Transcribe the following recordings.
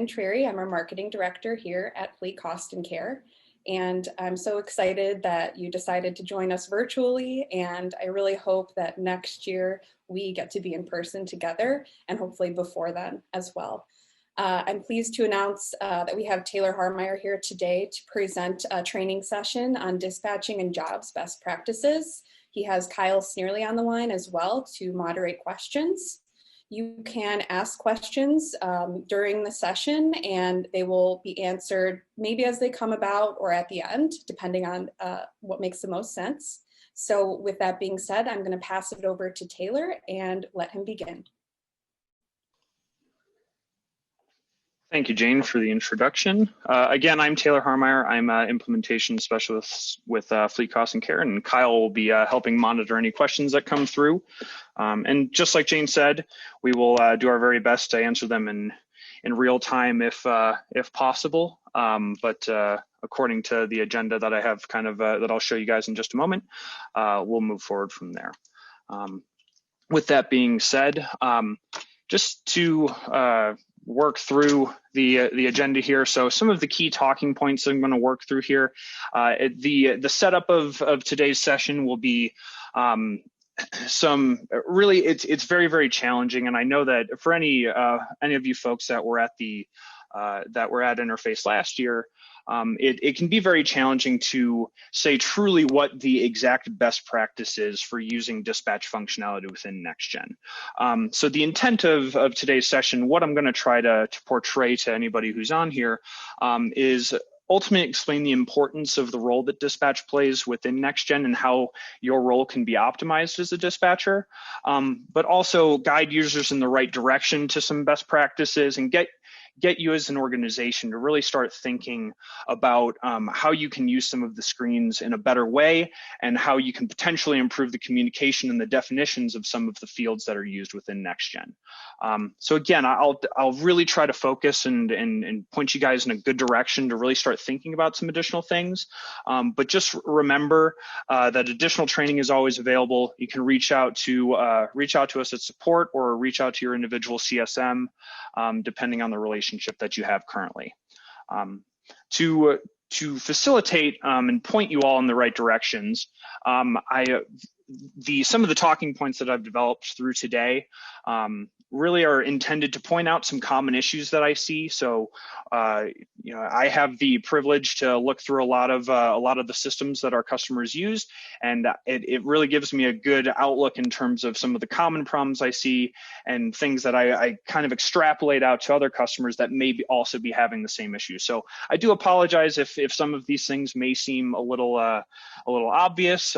Trary. I'm our marketing director here at Fleet Cost and Care. And I'm so excited that you decided to join us virtually. And I really hope that next year we get to be in person together, and hopefully before then as well. I'm pleased to announce that we have Taylor Harmeyer here today to present a training session on dispatching and jobs best practices. He has Kyle Sneerly on the line as well to moderate questions. You can ask questions during the session, and they will be answered maybe as they come about or at the end, depending on what makes the most sense. So with that being said, I'm going to pass it over to Taylor and let him begin. Thank you, Jane, for the introduction. Again, I'm Taylor Harmeyer. I'm an implementation specialist with Fleet Cost and Care, and Kyle will be helping monitor any questions that come through. And just like Jane said, we will do our very best to answer them in real time if possible. But according to the agenda that I have that I'll show you guys in just a moment, we'll move forward from there. With that being said, just to work through the agenda here. So some of the key talking points I'm going to work through here. The setup of today's session will be it's very, very challenging, and I know that for any of you folks that were at Interface last year, it can be very challenging to say truly what the exact best practice is for using dispatch functionality within NextGen. So the intent of today's session, what I'm going to try to portray to anybody who's on here, is ultimately explain the importance of the role that dispatch plays within NextGen and how your role can be optimized as a dispatcher, but also guide users in the right direction to some best practices and get you as an organization to really start thinking about how you can use some of the screens in a better way and how you can potentially improve the communication and the definitions of some of the fields that are used within NextGen. So again, I'll really try to focus and point you guys in a good direction to really start thinking about some additional things. But just remember that additional training is always available. You can reach out to us at support or reach out to your individual CSM, depending on the relationship that you have currently. To facilitate and point you all in the right directions, some of the talking points that I've developed through today really are intended to point out some common issues that I see. So, I have the privilege to look through a lot of the systems that our customers use, and it really gives me a good outlook in terms of some of the common problems I see and things that I kind of extrapolate out to other customers that may also be having the same issue. So I do apologize if some of these things may seem a little obvious.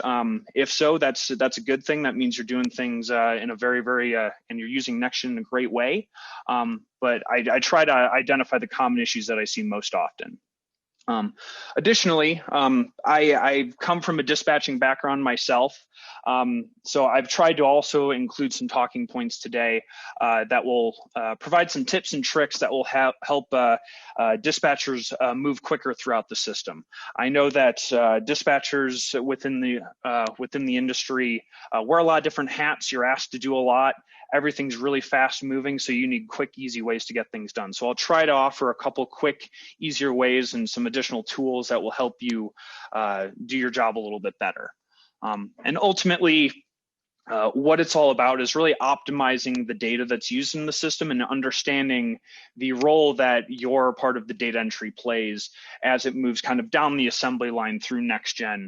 If so, that's a good thing. That means you're doing things in a very, very and you're using NextGen in a great way. But I try to identify the common issues that I see most often. Additionally, I come from a dispatching background myself, so I've tried to also include some talking points today that will provide some tips and tricks that will help dispatchers move quicker throughout the system. I know that dispatchers within the industry wear a lot of different hats. You're asked to do a lot. Everything's really fast moving, so you need quick, easy ways to get things done. So I'll try to offer a couple quick, easier ways and some additional tools that will help you do your job a little bit better. And ultimately, what it's all about is really optimizing the data that's used in the system and understanding the role that your part of the data entry plays as it moves kind of down the assembly line through NextGen,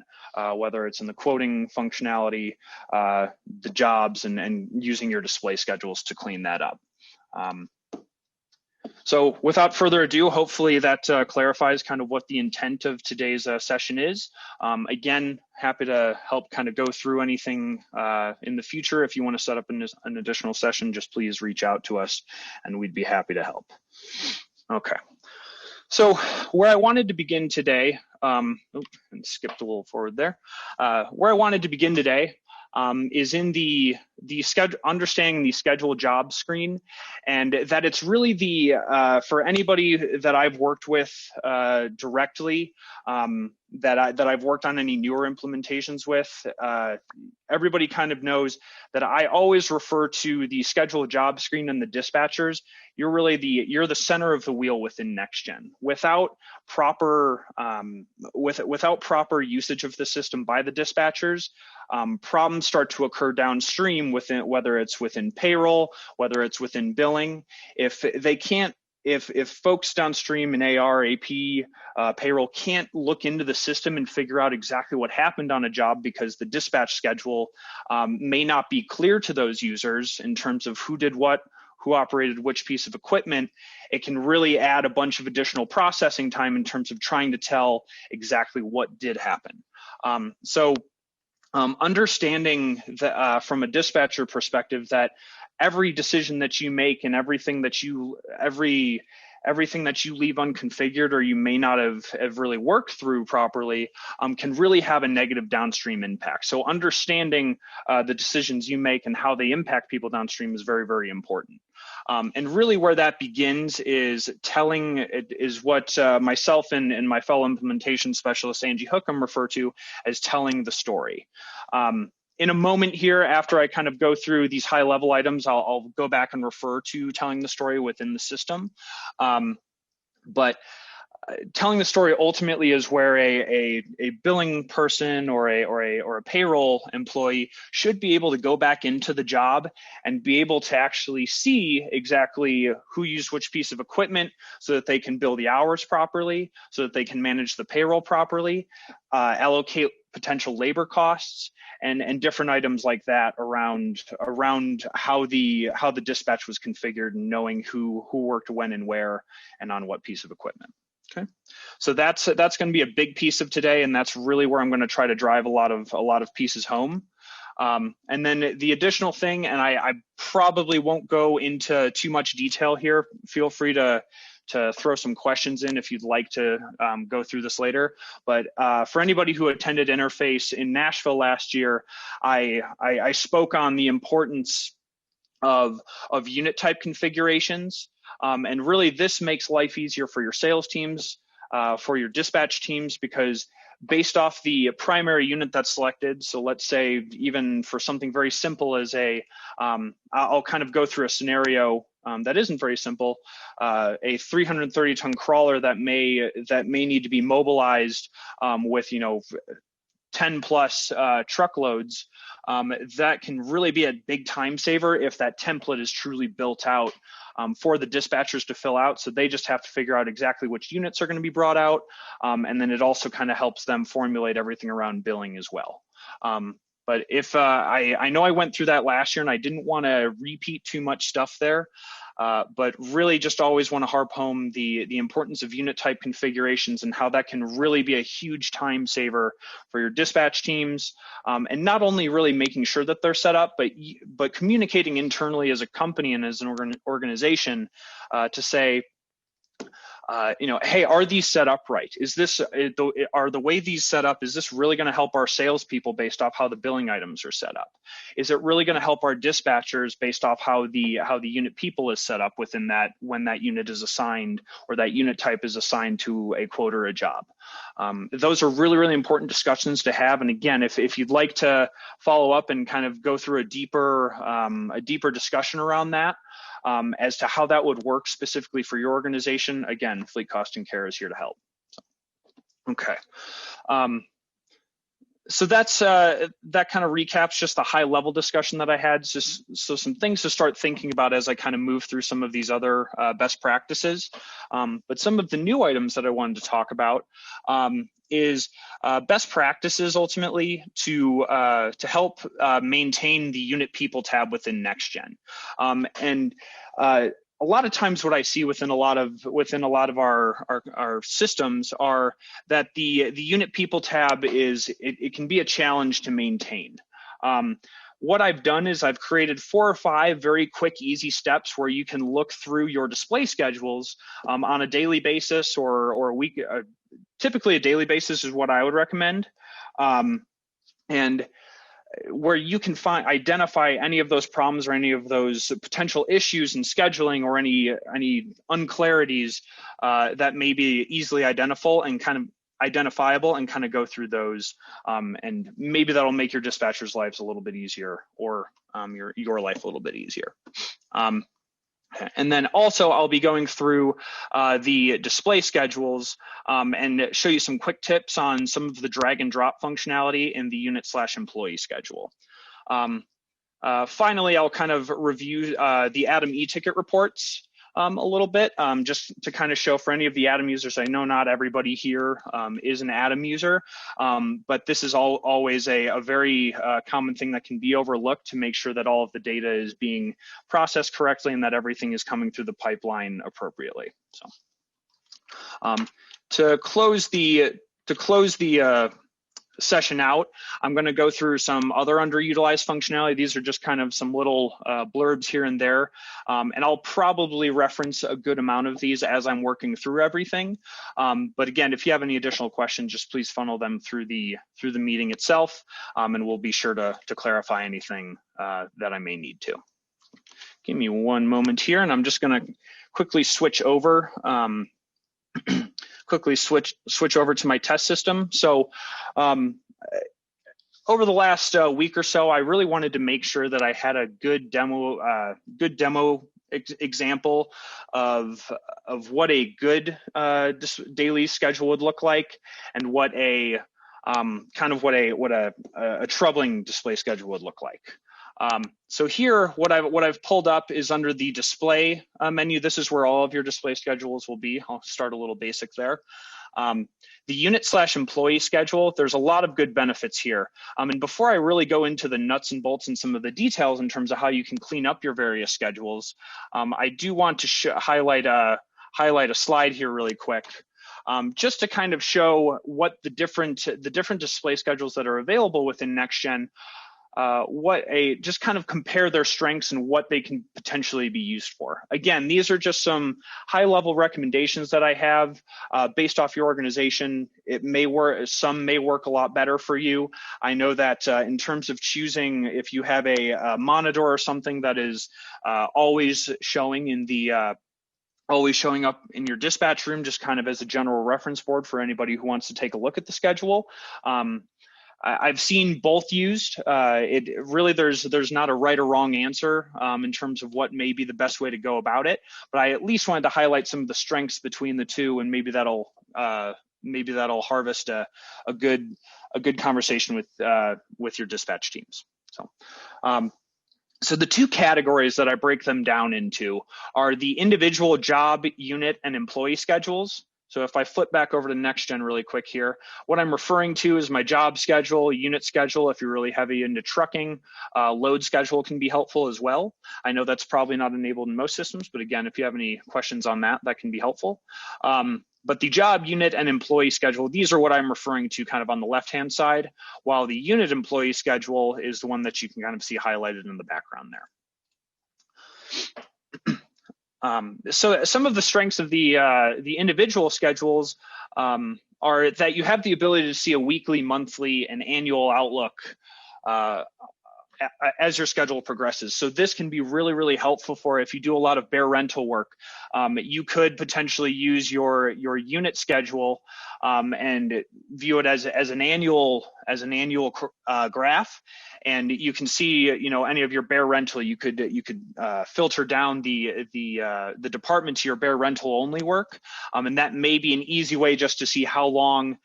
whether it's in the quoting functionality, the jobs, and using your display schedules to clean that up. So without further ado, hopefully that clarifies kind of what the intent of today's session is. Again, happy to help kind of go through anything in the future. If you want to set up an additional session, just please reach out to us and we'd be happy to help. Okay, so where I wanted to begin today, and skipped a little forward there. Where I wanted to begin today is in the schedule, understanding the schedule job screen, and that it's really the for anybody that I've worked with directly, that I've worked on any newer implementations with, everybody kind of knows that I always refer to the schedule a job screen and the dispatchers. You're the center of the wheel within NextGen. Without proper usage of the system by the dispatchers, problems start to occur downstream within, whether it's within payroll, whether it's within billing. If folks downstream in AR, AP, payroll can't look into the system and figure out exactly what happened on a job because the dispatch schedule may not be clear to those users in terms of who did what, who operated which piece of equipment, it can really add a bunch of additional processing time in terms of trying to tell exactly what did happen. Understanding that from a dispatcher perspective, that every decision that you make and everything that you leave unconfigured or you may not have really worked through properly can really have a negative downstream impact. So understanding the decisions you make and how they impact people downstream is very, very important. And really where that begins is what myself and my fellow implementation specialist, Angie Hookham, refer to as telling the story. In a moment here, after I kind of go through these high level items, I'll go back and refer to telling the story within the system. But telling the story ultimately is where a billing person or a payroll employee should be able to go back into the job and be able to actually see exactly who used which piece of equipment so that they can bill the hours properly, so that they can manage the payroll properly, allocate potential labor costs, and different items like that around how the dispatch was configured and knowing who worked when and where and on what piece of equipment. Okay, so that's going to be a big piece of today, and that's really where I'm going to try to drive a lot of pieces home. And then the additional thing, and I probably won't go into too much detail here. Feel free to throw some questions in if you'd like to go through this later. But for anybody who attended Interface in Nashville last year, I spoke on the importance of unit type configurations. And really this makes life easier for your sales teams, for your dispatch teams, because based off the primary unit that's selected, so let's say even for something very simple as I'll kind of go through a scenario that isn't very simple, a 330-ton crawler that may need to be mobilized with 10 plus truckloads, that can really be a big time saver if that template is truly built out for the dispatchers to fill out. So they just have to figure out exactly which units are going to be brought out. And then it also kind of helps them formulate everything around billing as well. But if I know I went through that last year and I didn't want to repeat too much stuff there, but really just always want to harp home the importance of unit type configurations and how that can really be a huge time saver for your dispatch teams. And not only really making sure that they're set up, but communicating internally as a company and as an organization to say, hey, are these set up right? Are the way these set up, is this really going to help our salespeople based off how the billing items are set up? Is it really going to help our dispatchers based off how the unit people is set up within that, when that unit is assigned or that unit type is assigned to a quote or a job? Those are really, really important discussions to have. And again, if you'd like to follow up and kind of go through a deeper discussion around that, as to how that would work specifically for your organization, again, Fleet Cost and Care is here to help. Okay. So that's that kind of recaps just the high level discussion that I had. Just so some things to start thinking about as I kind of move through some of these other best practices. But some of the new items that I wanted to talk about is best practices ultimately to help maintain the unit people tab within NextGen. And a lot of times what I see within a lot of our systems are that the unit people tab it can be a challenge to maintain. What I've done is I've created 4 or 5 very quick, easy steps where you can look through your display schedules on a daily basis or a week. Typically a daily basis is what I would recommend. And where you can identify any of those problems or any of those potential issues in scheduling or any unclarities that may be easily identifiable, and kind of identifiable and kind of go through those, and maybe that'll make your dispatchers' lives a little bit easier, or your life a little bit easier. And then also I'll be going through the display schedules and show you some quick tips on some of the drag and drop functionality in the unit/employee schedule. Finally, I'll kind of review the Atom e-ticket reports a little bit, just to kind of show for any of the Atom users. I know not everybody here is an Atom user, but this is always a very common thing that can be overlooked to make sure that all of the data is being processed correctly and that everything is coming through the pipeline appropriately. So to close the session out, I'm going to go through some other underutilized functionality. These are just kind of some little blurbs here and there, and I'll probably reference a good amount of these as I'm working through everything. But again, if you have any additional questions, just please funnel them through the meeting itself, and we'll be sure to clarify anything that I may need to. Give me one moment here, and I'm just going to quickly switch over. Switch over to my test system. So over the last week or so, I really wanted to make sure that I had a good demo example of what a good daily schedule would look like, and what a a troubling display schedule would look like. So here, what I've pulled up is under the display menu. This is where all of your display schedules will be. I'll start a little basic there. The unit/employee schedule, there's a lot of good benefits here. And before I really go into the nuts and bolts and some of the details in terms of how you can clean up your various schedules, I do want to highlight a slide here really quick. Just to kind of show what the different display schedules that are available within NextGen, just kind of compare their strengths and what they can potentially be used for. Again, these are just some high-level recommendations that I have based off your organization. It may work, some may work a lot better for you. I know that in terms of choosing, if you have a monitor or something that is always showing up in your dispatch room, just kind of as a general reference board for anybody who wants to take a look at the schedule. I've seen both used. It really, there's not a right or wrong answer in terms of what may be the best way to go about it, but I at least wanted to highlight some of the strengths between the two, and maybe that'll harvest a good conversation with your dispatch teams. So the two categories that I break them down into are the individual job, unit, and employee schedules. So if I flip back over to NextGen really quick here, what I'm referring to is my job schedule, unit schedule. If you're really heavy into trucking, load schedule can be helpful as well. I know that's probably not enabled in most systems, but again, if you have any questions on that, that can be helpful. But the job, unit, and employee schedule, these are what I'm referring to kind of on the left-hand side, while the unit employee schedule is the one that you can kind of see highlighted in the background there. So some of the strengths of the individual schedules are that you have the ability to see a weekly, monthly, and annual outlook as your schedule progresses. So this can be really, really helpful for if you do a lot of bare rental work. You could potentially use your unit schedule and view it as an annual graph, and you can see any of your bare rental. You could filter down the department to your bare rental only work, and that may be an easy way just to see how long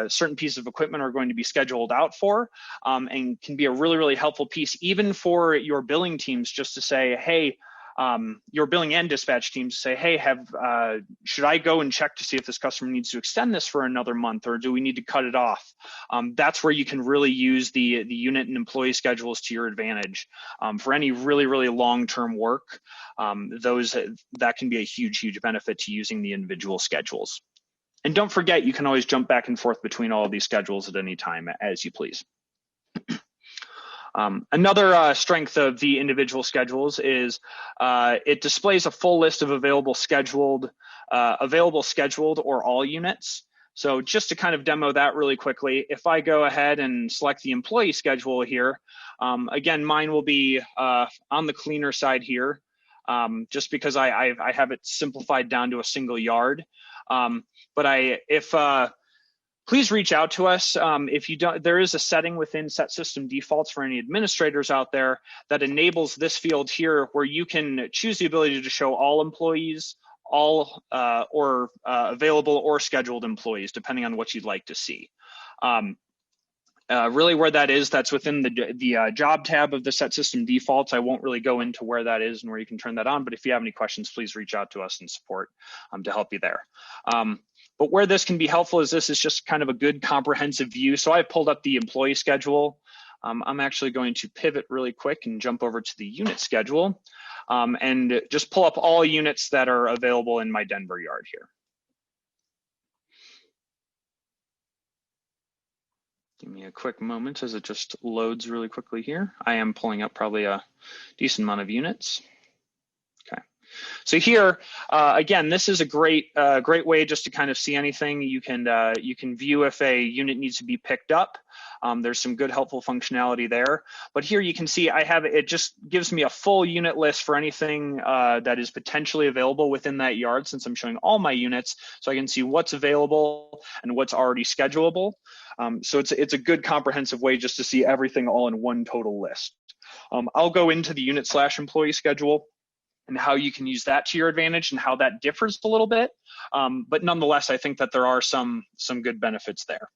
certain pieces of equipment are going to be scheduled out for, and can be a really, really helpful piece even for your billing teams, just to say, hey, your billing and dispatch teams say, hey, should I go and check to see if this customer needs to extend this for another month, or do we need to cut it off? That's where you can really use the unit and employee schedules to your advantage. For any really, really long-term work, that can be a huge, huge benefit to using the individual schedules. And don't forget, you can always jump back and forth between all of these schedules at any time as you please. Another strength of the individual schedules is it displays a full list of available scheduled or all units. So just to kind of demo that really quickly, if I go ahead and select the employee schedule here, again, mine will be on the cleaner side here. just because I have it simplified down to a single yard. Please reach out to us. If you don't, there is a setting within set system defaults for any administrators out there that enables this field here where you can choose the ability to show all employees, all available or scheduled employees, depending on what you'd like to see. Really where that is, that's within the job tab of the set system defaults. I won't really go into where that is and where you can turn that on, but if you have any questions, please reach out to us and support to help you there. But where this can be helpful is this is just kind of a good comprehensive view. So I pulled up the employee schedule. I'm actually going to pivot really quick and jump over to the unit schedule and just pull up all units that are available in my Denver yard here. Give me a quick moment as it just loads really quickly here. I am pulling up probably a decent amount of units. Okay. So here, again, this is a great way just to kind of see anything. You can view if a unit needs to be picked up. There's some good helpful functionality there. But here you can see it just gives me a full unit list for anything that is potentially available within that yard, since I'm showing all my units, so I can see what's available and what's already schedulable. So it's a good comprehensive way just to see everything all in one total list. I'll go into the unit/employee schedule and how you can use that to your advantage and how that differs a little bit. But nonetheless, I think that there are some good benefits there.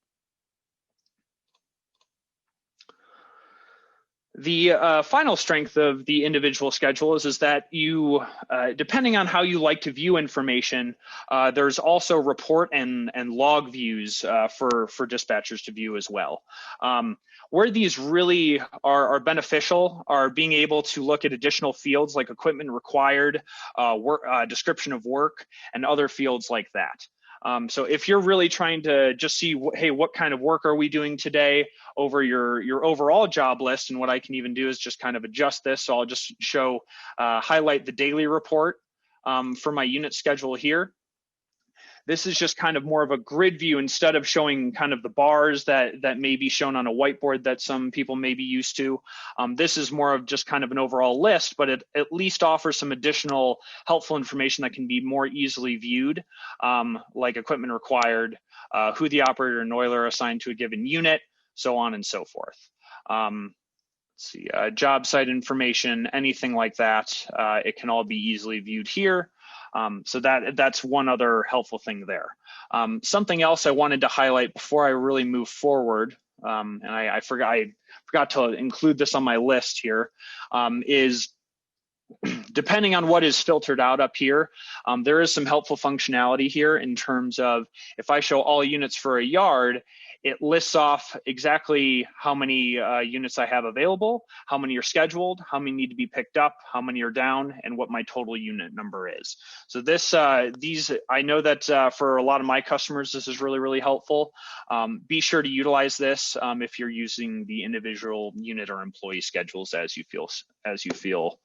The final strength of the individual schedule is that you, depending on how you like to view information, there's also report and log views for dispatchers to view as well. Where these really are beneficial are being able to look at additional fields like equipment required, description of work, and other fields like that. So if you're really trying to just see, hey, what kind of work are we doing today over your overall job list, and what I can even do is just kind of adjust this. So I'll just highlight the daily report for my unit schedule here. This is just kind of more of a grid view instead of showing kind of the bars that may be shown on a whiteboard that some people may be used to. This is more of just kind of an overall list, but it at least offers some additional helpful information that can be more easily viewed, like equipment required, who the operator and oiler are assigned to a given unit, so on and so forth. Let's see, job site information, anything like that, it can all be easily viewed here. So that's one other helpful thing there. Something else I wanted to highlight before I really move forward, and I forgot to include this on my list here, is depending on what is filtered out up here, there is some helpful functionality here in terms of if I show all units for a yard, it lists off exactly how many units I have available, how many are scheduled, how many need to be picked up, how many are down, and what my total unit number is. So I know that for a lot of my customers, this is really, really helpful. Be sure to utilize this if you're using the individual unit or employee schedules as you feel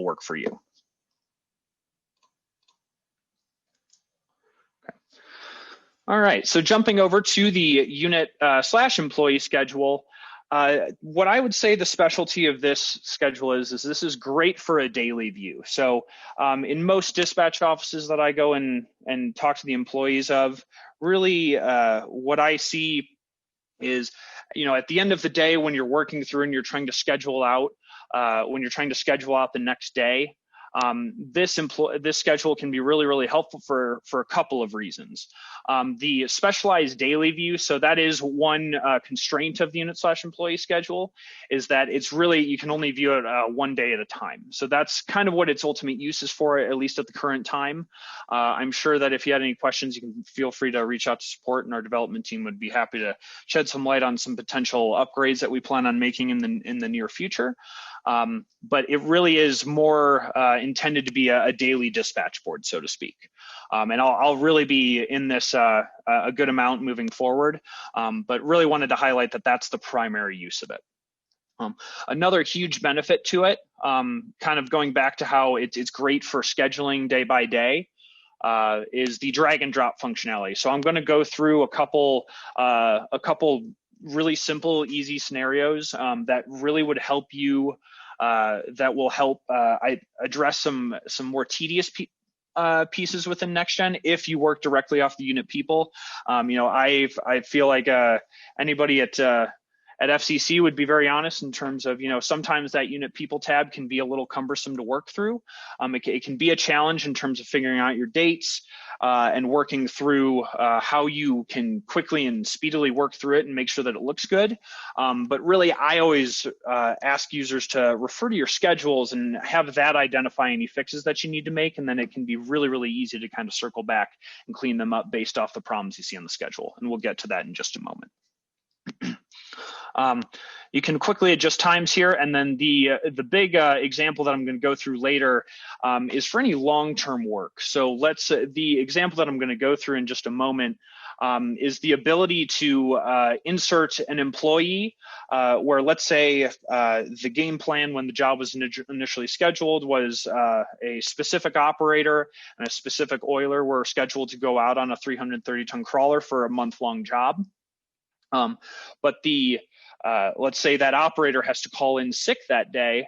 work for you. All right, so jumping over to the unit/employee schedule, what I would say the specialty of this schedule is this is great for a daily view. So in most dispatch offices that I go and talk to the employees of, really what I see is, at the end of the day when you're working through and you're trying to schedule out, the next day, this schedule can be really, really helpful for a couple of reasons. The specialized daily view, so that is one constraint of the unit/employee schedule, is that it's really, you can only view it one day at a time. So that's kind of what its ultimate use is for, at least at the current time. I'm sure that if you had any questions, you can feel free to reach out to support, and our development team would be happy to shed some light on some potential upgrades that we plan on making in the near future. But it really is more intended to be a daily dispatch board, so to speak. And I'll really be in this a good amount moving forward, but really wanted to highlight that that's the primary use of it. Another huge benefit to it, kind of going back to how it's great for scheduling day by day, is the drag and drop functionality. So I'm going to go through a couple really simple, easy scenarios that really would help you that will help I address some more tedious pieces within NextGen if you work directly off the unit people. I feel like anybody at FCC would be very honest in terms of, sometimes that unit people tab can be a little cumbersome to work through. It can be a challenge in terms of figuring out your dates and working through how you can quickly and speedily work through it and make sure that it looks good. But really, I always ask users to refer to your schedules and have that identify any fixes that you need to make. And then it can be really, really easy to kind of circle back and clean them up based off the problems you see on the schedule. And we'll get to that in just a moment. You can quickly adjust times here, and then the big example that I'm going to go through later is for any long-term work. So the example that I'm going to go through in just a moment is the ability to insert an employee where, let's say, the game plan when the job was initially scheduled was a specific operator and a specific oiler were scheduled to go out on a 330-ton crawler for a month-long job. But let's say that operator has to call in sick that day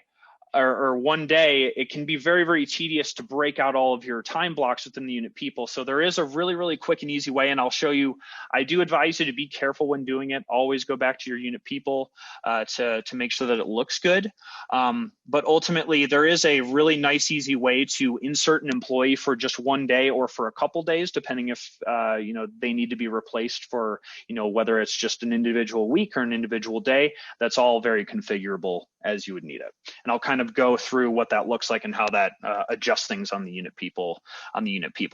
or one day. It can be very, very tedious to break out all of your time blocks within the unit people. So there is a really, really quick and easy way, and I'll show you. I do advise you to be careful when doing it. Always go back to your unit people to make sure that it looks good. But ultimately, there is a really nice, easy way to insert an employee for just one day or for a couple days, depending if they need to be replaced for whether it's just an individual week or an individual day. That's all very configurable as you would need it. And I'll kind of go through what that looks like and how that adjusts things on the unit people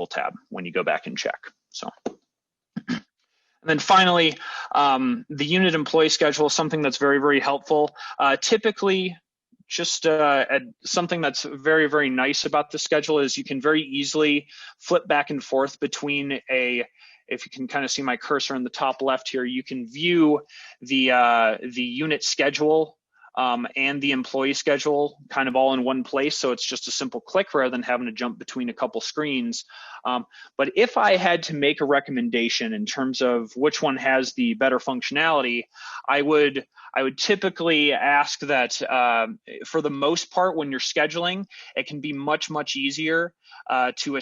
tab when you go back and check. So. And then finally, the unit employee schedule is something that's very, very helpful. Typically, just something that's very, very nice about the schedule is you can very easily flip back and forth between if you can kind of see my cursor in the top left here, you can view the unit schedule and the employee schedule kind of all in one place. So it's just a simple click rather than having to jump between a couple screens. But if I had to make a recommendation in terms of which one has the better functionality, I would typically ask that for the most part, when you're scheduling, it can be much, much easier to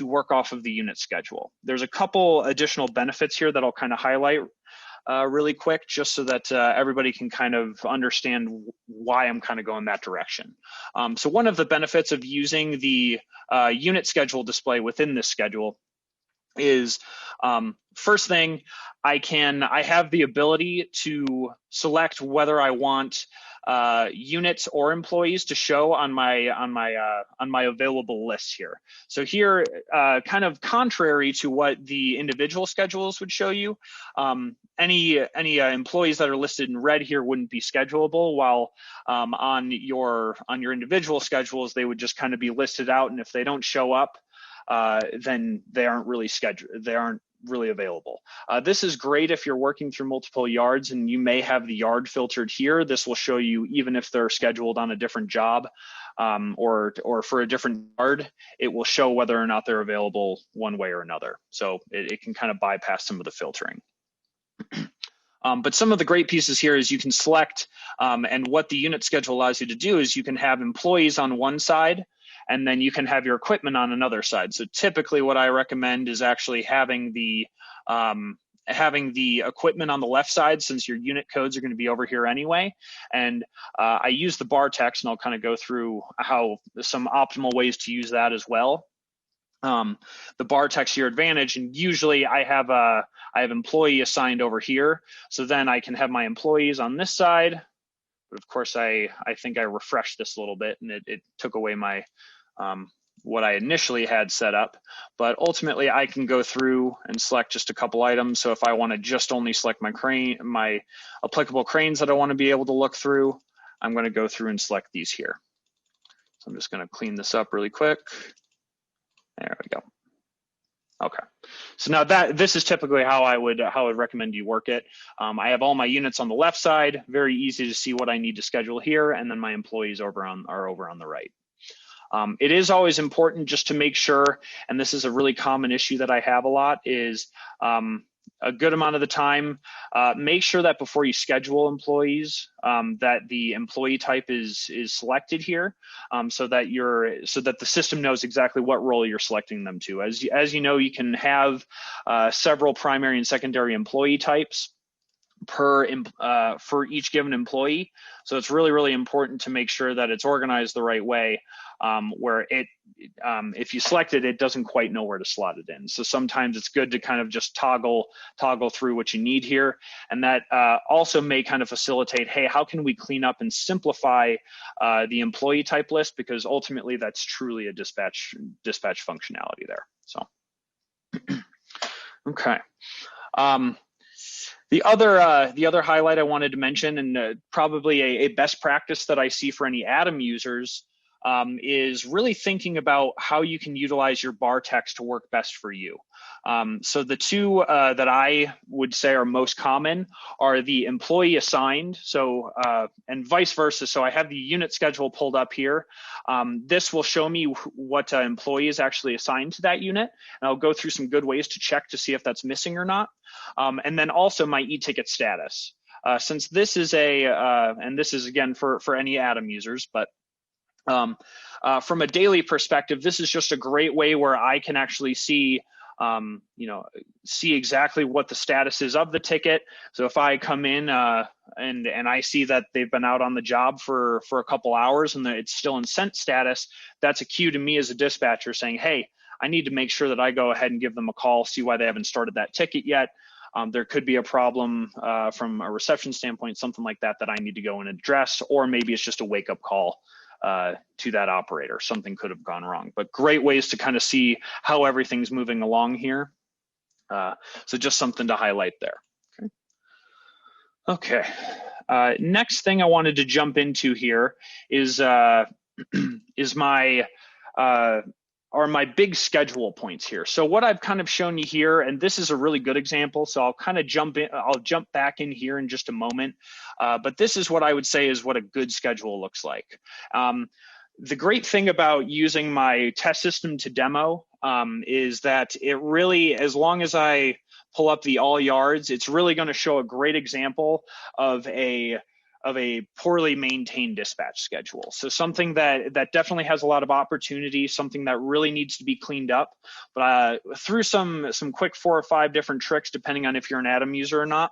work off of the unit schedule. There's a couple additional benefits here that I'll kind of highlight really quick, just so that everybody can kind of understand why I'm kind of going that direction. So one of the benefits of using the unit schedule display within this schedule is, first thing, I have the ability to select whether I want units or employees to show on my available list here. So here, kind of contrary to what the individual schedules would show you, any employees that are listed in red here wouldn't be schedulable, while on your individual schedules they would just kind of be listed out, and if they don't show up, then they aren't really scheduled. They aren't really available. This is great if you're working through multiple yards and you may have the yard filtered here. This will show you even if they're scheduled on a different job or for a different yard, it will show whether or not they're available one way or another. So it can kind of bypass some of the filtering. But some of the great pieces here is you can select, and what the unit schedule allows you to do is you can have employees on one side, and then you can have your equipment on another side. So typically what I recommend is actually having the equipment on the left side, since your unit codes are going to be over here anyway. And I use the bar text, and I'll kind of go through how some optimal ways to use that as well. The bar text to your advantage, and usually I have employee assigned over here, so then I can have my employees on this side. But of course, I think I refreshed this a little bit, and it took away my what I initially had set up. But ultimately, I can go through and select just a couple items. So if I want to just only select my applicable cranes that I want to be able to look through, I'm going to go through and select these here. So I'm just going to clean this up really quick. There we go. Okay, so now this is typically how I would recommend you work it. I have all my units on the left side, very easy to see what I need to schedule here, and then my employees are over on the right. It is always important just to make sure, and this is a really common issue that I have a lot, is a good amount of the time. Make sure that before you schedule employees, that the employee type is selected here, so that the system knows exactly what role you're selecting them to. As you know, you can have several primary and secondary employee types for each given employee. So it's really, really important to make sure that it's organized the right way, where if you select it, it doesn't quite know where to slot it in. So sometimes it's good to kind of just toggle through what you need here. And that also may kind of facilitate, hey, how can we clean up and simplify the employee type list? Because ultimately that's truly a dispatch functionality there. So, okay. The other highlight I wanted to mention, and probably a best practice that I see for any Atom users, is really thinking about how you can utilize your bar text to work best for you. So the two that I would say are most common are the employee assigned, so and vice versa. So I have the unit schedule pulled up here. This will show me what employee is actually assigned to that unit, and I'll go through some good ways to check to see if that's missing or not. And then also my e-ticket status. Since this is and this is again for any Atom users, but from a daily perspective, this is just a great way where I can actually see exactly what the status is of the ticket. So if I come in and I see that they've been out on the job for a couple hours and it's still in sent status, that's a cue to me as a dispatcher saying, hey, I need to make sure that I go ahead and give them a call, see why they haven't started that ticket yet. There could be a problem from a reception standpoint, something like that I need to go and address, or maybe it's just a wake-up call to that operator. Something could have gone wrong, but great ways to kind of see how everything's moving along here. So just something to highlight there. Okay. Next thing I wanted to jump into here is my big schedule points here. So what I've kind of shown you here, and this is a really good example, so I'll kind of jump back in here in just a moment. But this is what I would say is what a good schedule looks like. The great thing about using my test system to demo is that it really, as long as I pull up the all yards, it's really going to show a great example of a poorly maintained dispatch schedule. So something that definitely has a lot of opportunity, something that really needs to be cleaned up. But through some quick 4 or 5 different tricks, depending on if you're an Atom user or not,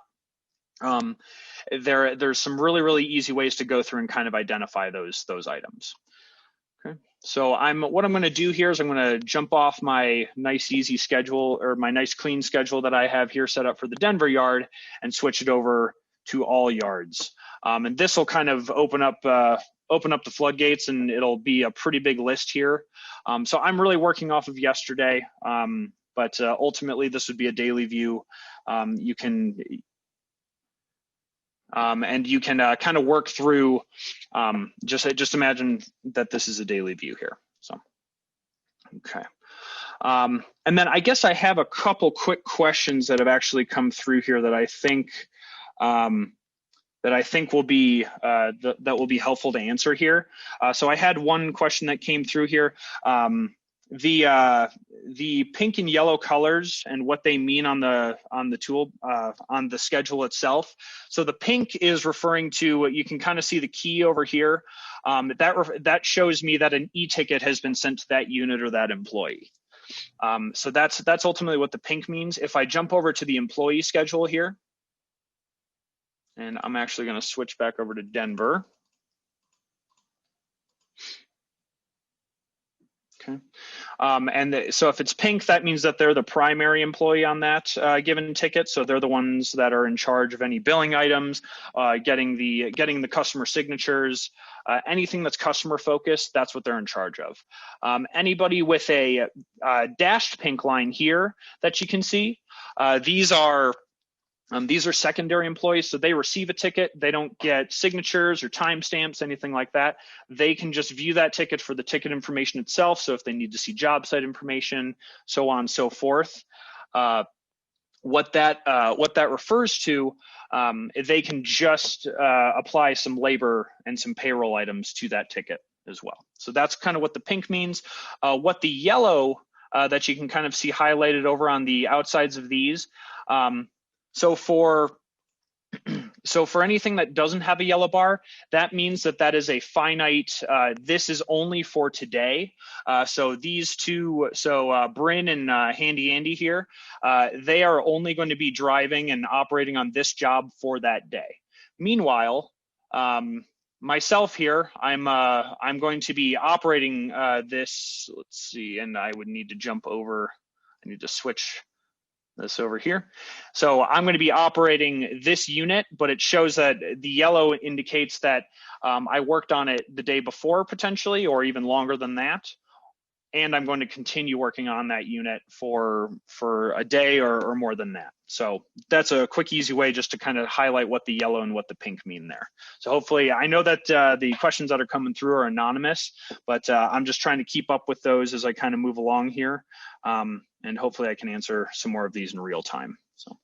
there's some really, really easy ways to go through and kind of identify those items. Okay. So what I'm going to do here is I'm going to jump off my nice easy schedule, or my nice clean schedule that I have here set up for the Denver yard, and switch it over to all yards. And this will kind of open up the floodgates, and it'll be a pretty big list here. So I'm really working off of yesterday, but ultimately this would be a daily view. You can kind of work through, just imagine that this is a daily view here. So, okay. And then I guess I have a couple quick questions that have actually come through here that I think will be helpful to answer here. So I had one question that came through here. The pink and yellow colors and what they mean on the tool on the schedule itself. So the pink is referring to, you can kind of see the key over here. That shows me that an e-ticket has been sent to that unit or that employee. So that's ultimately what the pink means. If I jump over to the employee schedule here, and I'm actually going to switch back over to Denver. Okay. So if it's pink, that means that they're the primary employee on that given ticket. So they're the ones that are in charge of any billing items, getting the customer signatures, anything that's customer focused, that's what they're in charge of. Anybody with a dashed pink line here that you can see, these are secondary employees, so they receive a ticket. They don't get signatures or timestamps, anything like that. They can just view that ticket for the ticket information itself. So if they need to see job site information, so on and so forth. What that refers to, they can just apply some labor and some payroll items to that ticket as well. So that's kind of what the pink means. What the yellow that you can kind of see highlighted over on the outsides of these, So for anything that doesn't have a yellow bar, that means that that is a finite, this is only for today. So these two, Bryn and Handy Andy here, they are only going to be driving and operating on this job for that day. Meanwhile, myself here, I'm going to be operating this, let's see, and I would need to jump over, I need to switch this over here. So I'm going to be operating this unit, but it shows that the yellow indicates that I worked on it the day before potentially, or even longer than that. And I'm going to continue working on that unit for a day or more than that. So that's a quick, easy way just to kind of highlight what the yellow and what the pink mean there. So hopefully, I know that the questions that are coming through are anonymous, but I'm just trying to keep up with those as I kind of move along here. And hopefully I can answer some more of these in real time. So.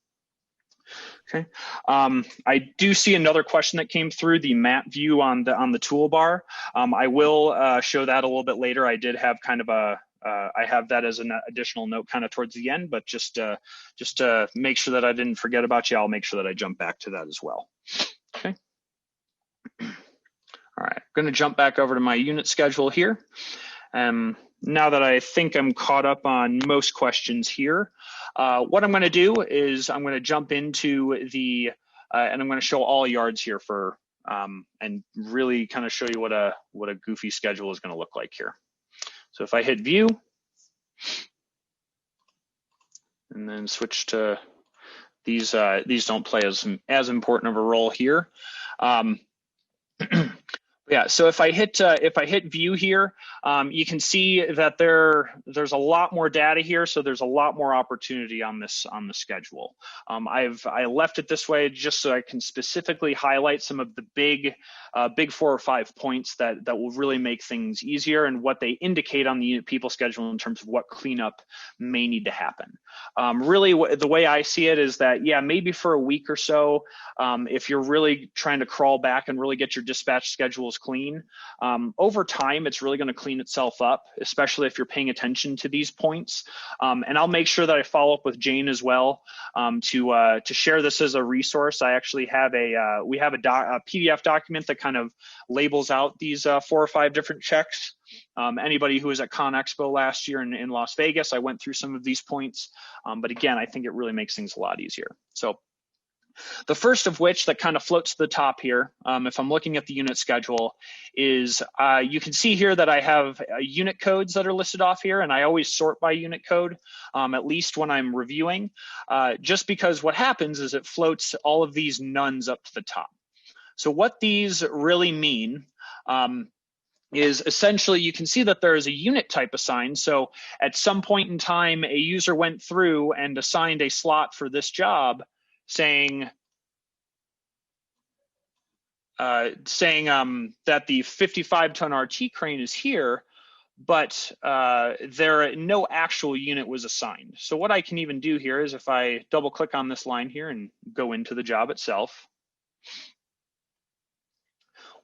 Okay, I do see another question that came through, the map view on the toolbar. I will show that a little bit later. I did have kind of a, I have that as an additional note kind of towards the end, but just to make sure that I didn't forget about you, I'll make sure that I jump back to that as well. Okay. All right, I'm going to jump back over to my unit schedule here. Now that I think I'm caught up on most questions here, what I'm going to do is I'm going to jump into the, and I'm going to show all yards here for, and really kind of show you what a goofy schedule is going to look like here. So if I hit view, and then switch to these don't play as important of a role here. Yeah, so if I hit view here, you can see that there's a lot more data here, so there's a lot more opportunity on the schedule. I left it this way just so I can specifically highlight some of the big 4 or 5 points that will really make things easier and what they indicate on the unit people schedule in terms of what cleanup may need to happen. Really, the way I see it is that, yeah, maybe for a week or so, if you're really trying to crawl back and really get your dispatch schedules clean, over time, it's really going to clean itself up, especially if you're paying attention to these points. And I'll make sure that I follow up with Jane as well to share this as a resource. I actually have we have a PDF document that kind of labels out these 4 or 5 different checks. Anybody who was at Con Expo last year in Las Vegas, I went through some of these points. But again, I think it really makes things a lot easier. So the first of which that kind of floats to the top here, if I'm looking at the unit schedule, is you can see here that I have unit codes that are listed off here, and I always sort by unit code, at least when I'm reviewing, just because what happens is it floats all of these nuns up to the top. So what these really mean is essentially you can see that there is a unit type assigned. So at some point in time, a user went through and assigned a slot for this job, saying that the 55-ton RT crane is here, but no actual unit was assigned. So what I can even do here is if I double click on this line here and go into the job itself,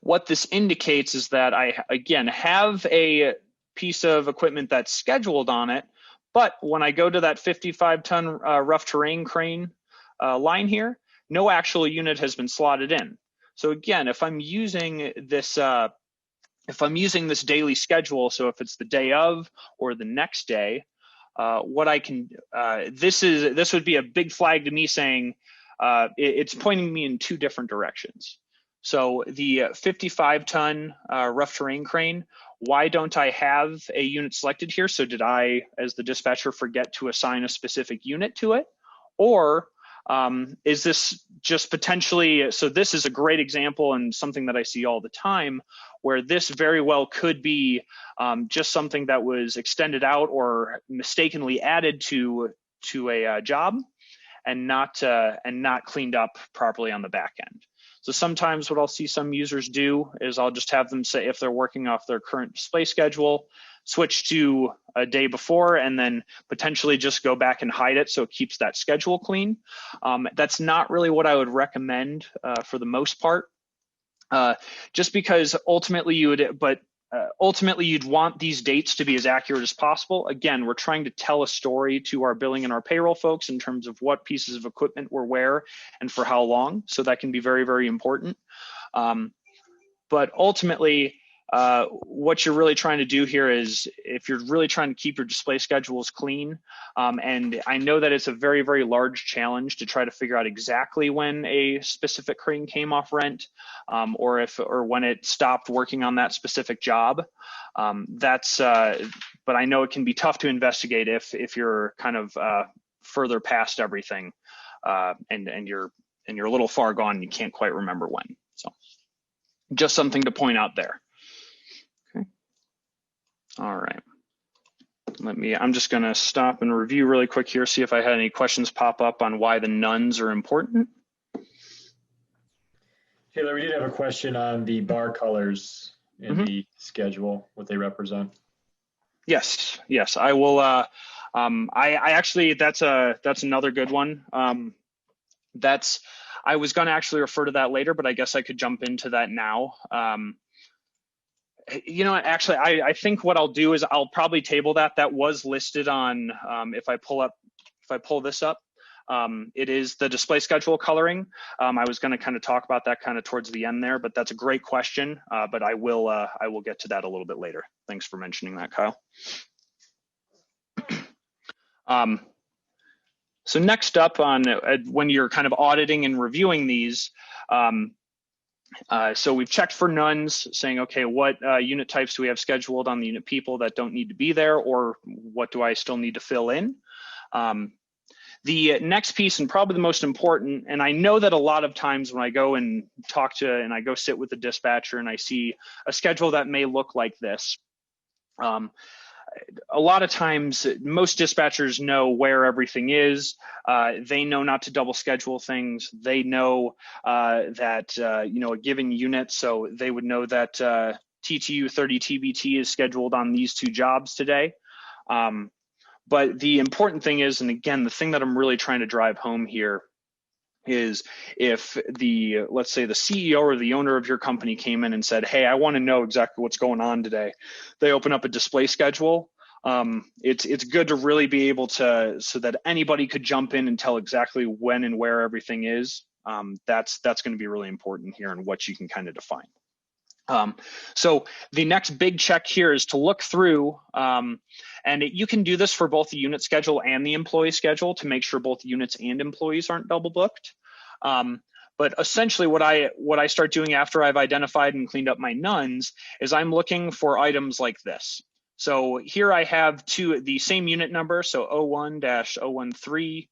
what this indicates is that I, again, have a piece of equipment that's scheduled on it, but when I go to that 55-ton rough terrain crane line here, no actual unit has been slotted in. So again, if I'm using this daily schedule, so if it's the day of or the next day, what I can this would be a big flag to me saying it's pointing me in 2 different directions. So the 55-ton rough terrain crane, why don't I have a unit selected here? So did I, as the dispatcher, forget to assign a specific unit to it? Or is this just potentially, so this is a great example and something that I see all the time, where this very well could be just something that was extended out or mistakenly added to a job and not cleaned up properly on the back end. So sometimes what I'll see some users do is I'll just have them say, if they're working off their current display schedule, switch to a day before and then potentially just go back and hide it so it keeps that schedule clean. That's not really what I would recommend for the most part, just because ultimately you would, but ultimately, you'd want these dates to be as accurate as possible. Again, we're trying to tell a story to our billing and our payroll folks in terms of what pieces of equipment were where and for how long. So that can be very, very important. But ultimately, what you're really trying to do here is, if you're really trying to keep your display schedules clean, and I know that it's a very, very large challenge to try to figure out exactly when a specific crane came off rent, or when it stopped working on that specific job. But I know it can be tough to investigate if you're kind of further past everything, and you're a little far gone and you can't quite remember when. So just something to point out there. Okay. All right. I'm just going to stop and review really quick here, see if I had any questions pop up on why the nuns are important. Taylor, we did have a question on the bar colors in the schedule, what they represent. Yes, I will. I actually, that's another good one. I was going to actually refer to that later, but I guess I could jump into that now. Actually, I think what I'll do is I'll probably table that. That was listed on, if I pull this up, it is the display schedule coloring. I was going to kind of talk about that kind of towards the end there, but that's a great question. But I will get to that a little bit later. Thanks for mentioning that, Kyle. So next up on when you're kind of auditing and reviewing these, so we've checked for nuns, saying, okay, what unit types do we have scheduled on the unit people that don't need to be there, or what do I still need to fill in? The next piece, and probably the most important, and I know that a lot of times when I go and I go sit with the dispatcher and I see a schedule that may look like this, a lot of times, most dispatchers know where everything is. They know not to double schedule things. They know that, a given unit, so they would know that TTU 30 TBT is scheduled on these two jobs today. But the important thing is, and again, the thing that I'm really trying to drive home here is, if let's say the CEO or the owner of your company came in and said, hey, I want to know exactly what's going on today. They open up a display schedule. It's good to really be able to, so that anybody could jump in and tell exactly when and where everything is. That's going to be really important here, and what you can kind of define. So the next big check here is to look through, and you can do this for both the unit schedule and the employee schedule to make sure both units and employees aren't double booked. But essentially what I start doing after I've identified and cleaned up my nuns is I'm looking for items like this. So here I have the same unit number, so 01-013.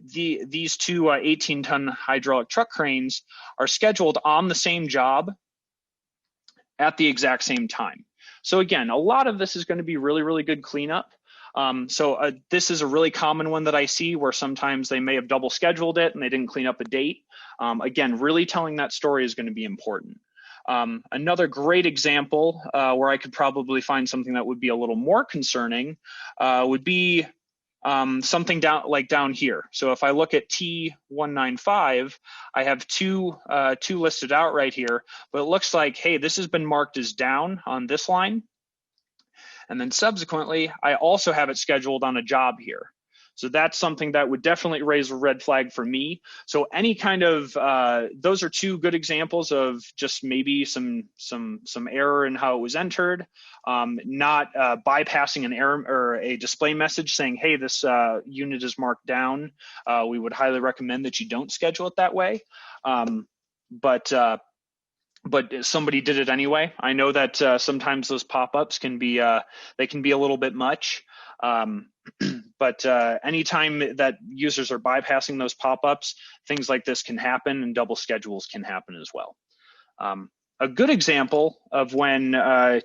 These two 18-ton hydraulic truck cranes are scheduled on the same job at the exact same time. So again, a lot of this is going to be really, really good cleanup. This is a really common one that I see, where sometimes they may have double scheduled it and they didn't clean up a date. Again, really telling that story is going to be important. Another great example where I could probably find something that would be a little more concerning would be something down here. So if I look at T195, I have two listed out right here, but it looks like, hey, this has been marked as down on this line. And then subsequently, I also have it scheduled on a job here. So that's something that would definitely raise a red flag for me. So any kind of, those are two good examples of just maybe some error in how it was entered, not bypassing an error or a display message saying, hey, this unit is marked down. We would highly recommend that you don't schedule it that way. But somebody did it anyway. I know that sometimes those pop-ups can be, they can be a little bit much. But anytime that users are bypassing those pop-ups, things like this can happen, and double schedules can happen as well. A good example of when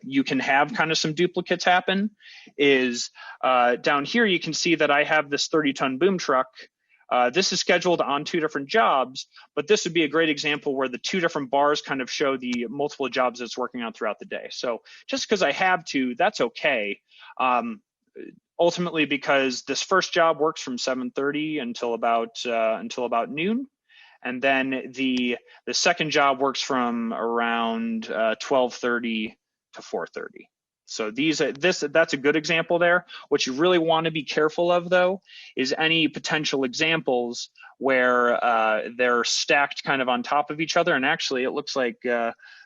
you can have kind of some duplicates happen is down here. You can see that I have this 30-ton boom truck. This is scheduled on two different jobs, but this would be a great example where the two different bars kind of show the multiple jobs it's working on throughout the day. So just because I have to, that's okay. Ultimately, because this first job works from 7:30 until about noon, and then the second job works from around 12:30 to 4:30. So that's a good example there. What you really want to be careful of, though, is any potential examples where they're stacked kind of on top of each other. And actually, it looks like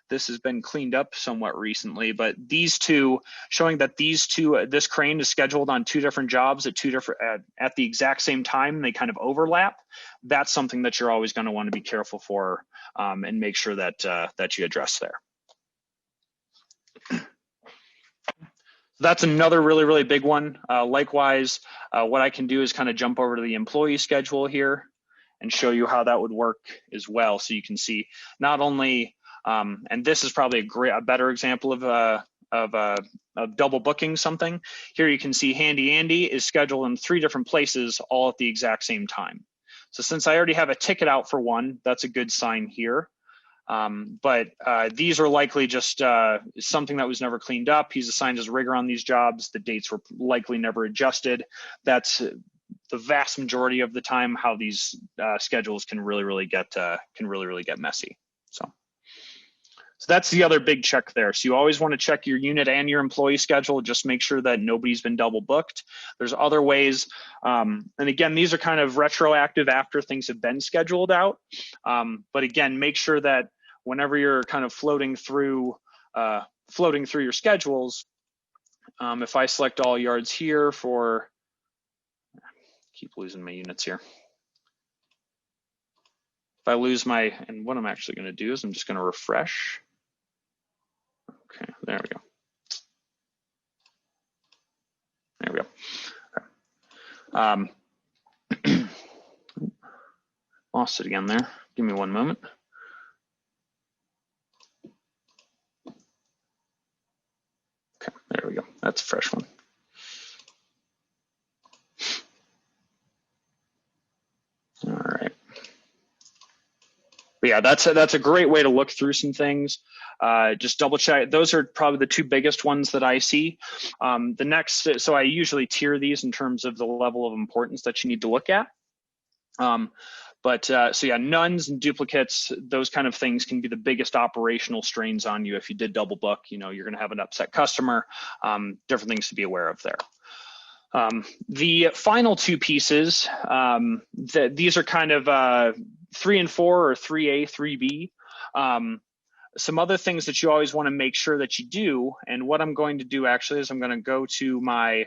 this has been cleaned up somewhat recently. But these two, showing that this crane is scheduled on 2 different jobs at at the exact same time, they kind of overlap. That's something that you're always going to want to be careful for and make sure that that you address there. That's another really big one. Likewise, what I can do is kind of jump over to the employee schedule here and show you how that would work as well. So you can see not only, and this is probably a better example of double booking something. Here you can see Handy Andy is scheduled in 3 different places all at the exact same time. So since I already have a ticket out for one, that's a good sign here. But these are likely just something that was never cleaned up. He's assigned as rigger on these jobs. The dates were likely never adjusted. That's the vast majority of the time how these schedules can really get messy. So that's the other big check there. So you always want to check your unit and your employee schedule. Just make sure that nobody's been double booked. There's other ways. And again, these are kind of retroactive after things have been scheduled out. But again, make sure that whenever you're kind of floating through your schedules, if I select all yards here keep losing my units here. If I lose and what I'm actually going to do is I'm just going to refresh. Okay, there we go. There we go. Lost it again there. Give me one moment. Okay, there we go. That's a fresh one. All right. But yeah, that's a great way to look through some things. Just double check. Those are probably the 2 biggest ones that I see. The next, so I usually tier these in terms of the level of importance that you need to look at. So yeah, nuns and duplicates, those kind of things can be the biggest operational strains on you. If you did double book, you're going to have an upset customer, different things to be aware of there. The final 2 pieces, these are kind of 3 and 4 or 3A, 3B. Some other things that you always want to make sure that you do, and what I'm going to do actually is I'm going to go to my,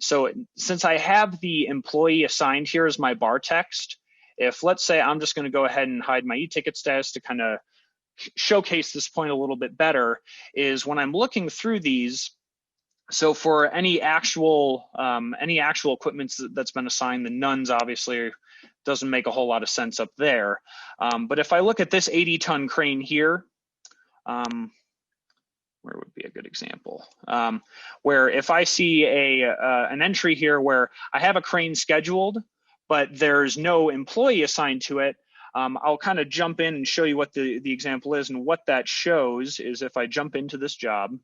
so since I have the employee assigned here as my bar text, if let's say I'm just going to go ahead and hide my e-ticket status to kind of showcase this point a little bit better, is when I'm looking through these, so for any actual equipment that's been assigned, the nuns obviously doesn't make a whole lot of sense up there. But if I look at this 80-ton crane here, where would be a good example? Where if I see an entry here where I have a crane scheduled, but there's no employee assigned to it, I'll kind of jump in and show you what the example is. And what that shows is if I jump into this job,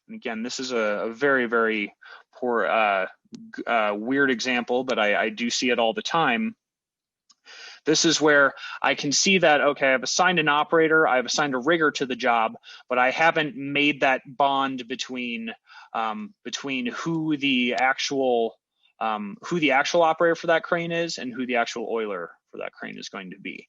and again, this is a very poor, weird example, but I do see it all the time. This is where I can see that, okay, I've assigned an operator, I've assigned a rigger to the job, but I haven't made that bond between who the actual operator for that crane is and who the actual oiler for that crane is going to be.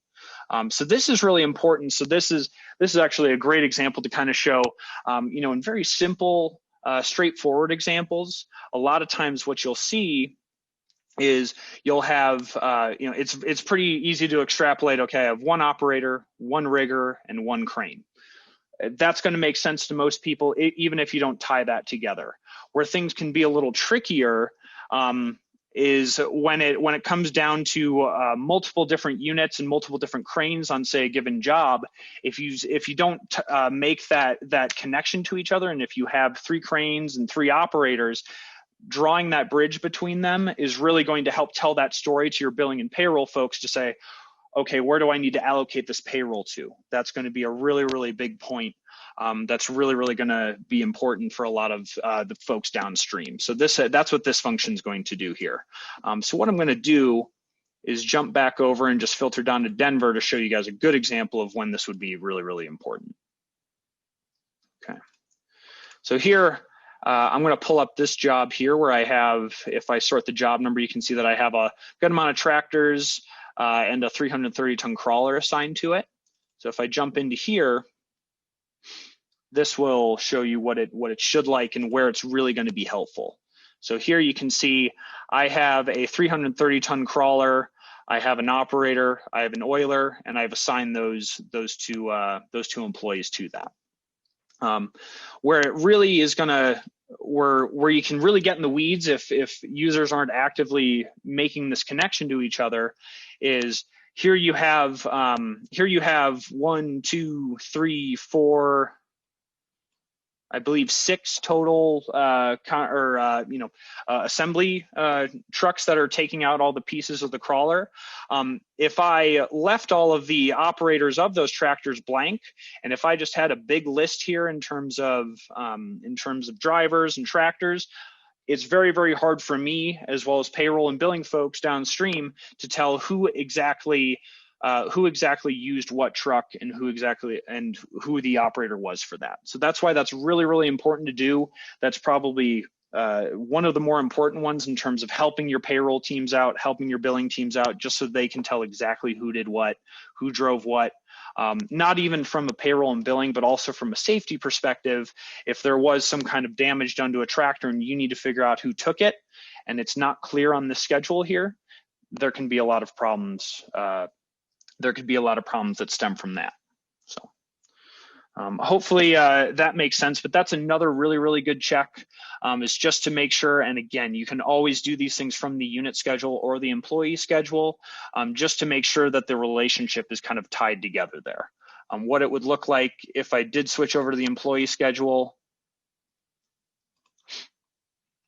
So this is really important. So this is actually a great example to kind of show, in very simple, straightforward examples. A lot of times what you'll see is you'll have, it's pretty easy to extrapolate, okay, I have one operator, one rigger, and one crane. That's going to make sense to most people, even if you don't tie that together. Where things can be a little trickier is when it comes down to multiple different units and multiple different cranes on, say, a given job. If you don't make that connection to each other, and if you have 3 cranes and 3 operators, drawing that bridge between them is really going to help tell that story to your billing and payroll folks to say, okay, where do I need to allocate this payroll to? That's going to be a really big point. That's really going to be important for a lot of the folks downstream. So that's what this function is going to do here. So what I'm going to do is jump back over and just filter down to Denver to show you guys a good example of when this would be really important. So here, I'm going to pull up this job here where I have, if I sort the job number, you can see that I have a good amount of tractors and a 330-ton crawler assigned to it. So if I jump into here, this will show you what it should like and where it's really going to be helpful. So here you can see I have a 330-ton crawler, I have an operator, I have an oiler, and I've assigned those two employees to that. Where it really is gonna, where you can really get in the weeds if users aren't actively making this connection to each other, is here you have 1, 2, 3, 4, I believe 6 total assembly trucks that are taking out all the pieces of the crawler. If I left all of the operators of those tractors blank, and if I just had a big list here in terms of drivers and tractors, it's very, very hard for me, as well as payroll and billing folks downstream, to tell who exactly used what truck and who the operator was for that. So that's why that's really, really important to do. That's probably one of the more important ones in terms of helping your payroll teams out, helping your billing teams out, just so they can tell exactly who did what, who drove what. Not even from a payroll and billing, but also from a safety perspective. If there was some kind of damage done to a tractor and you need to figure out who took it, and it's not clear on the schedule here, there can be a lot of problems. There could be a lot of problems that stem from that. So hopefully that makes sense, but that's another really, really good check, is just to make sure. And again, you can always do these things from the unit schedule or the employee schedule, just to make sure that the relationship is kind of tied together there. What it would look like if I did switch over to the employee schedule,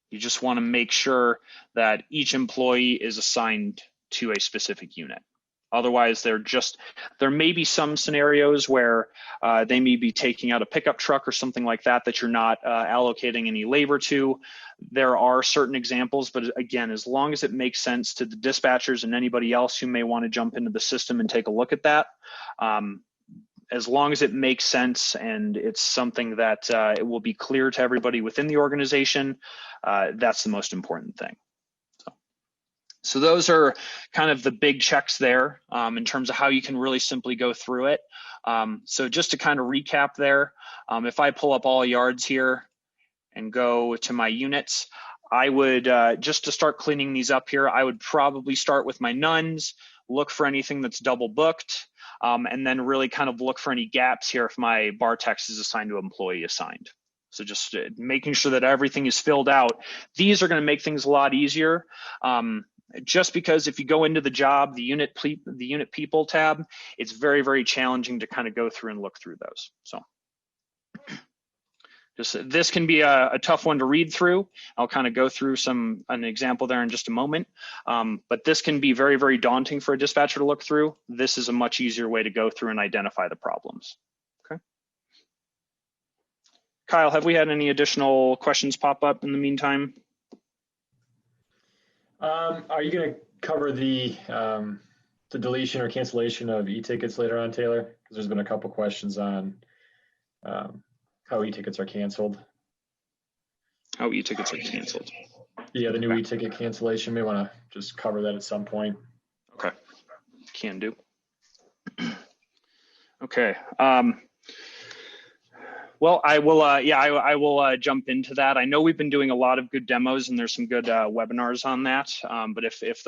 you just want to make sure that each employee is assigned to a specific unit. Otherwise, there may be some scenarios where they may be taking out a pickup truck or something like that you're not allocating any labor to. There are certain examples, but again, as long as it makes sense to the dispatchers and anybody else who may want to jump into the system and take a look at that, as long as it makes sense and it's something that it will be clear to everybody within the organization, that's the most important thing. So those are kind of the big checks there in terms of how you can really simply go through it. So just to kind of recap there, if I pull up all yards here and go to my units, I would, just to start cleaning these up here, I would probably start with my nuns, look for anything that's double booked, and then really kind of look for any gaps here if my bar text is assigned to employee assigned. So just making sure that everything is filled out. These are going to make things a lot easier. Just because if you go into the job, the unit people tab, it's very, very challenging to kind of go through and look through those. So this can be a tough one to read through. I'll kind of go through an example there in just a moment. But this can be very, very daunting for a dispatcher to look through. This is a much easier way to go through and identify the problems. Okay. Kyle, have we had any additional questions pop up in the meantime? Are you going to cover the deletion or cancellation of e-tickets later on, Taylor? Because there's been a couple questions on how e-tickets are canceled. How e-tickets are canceled. Yeah, the new e-ticket cancellation. May want to just cover that at some point. Okay, can do. Okay. Well, I will. I will jump into that. I know we've been doing a lot of good demos, and there's some good webinars on that. But if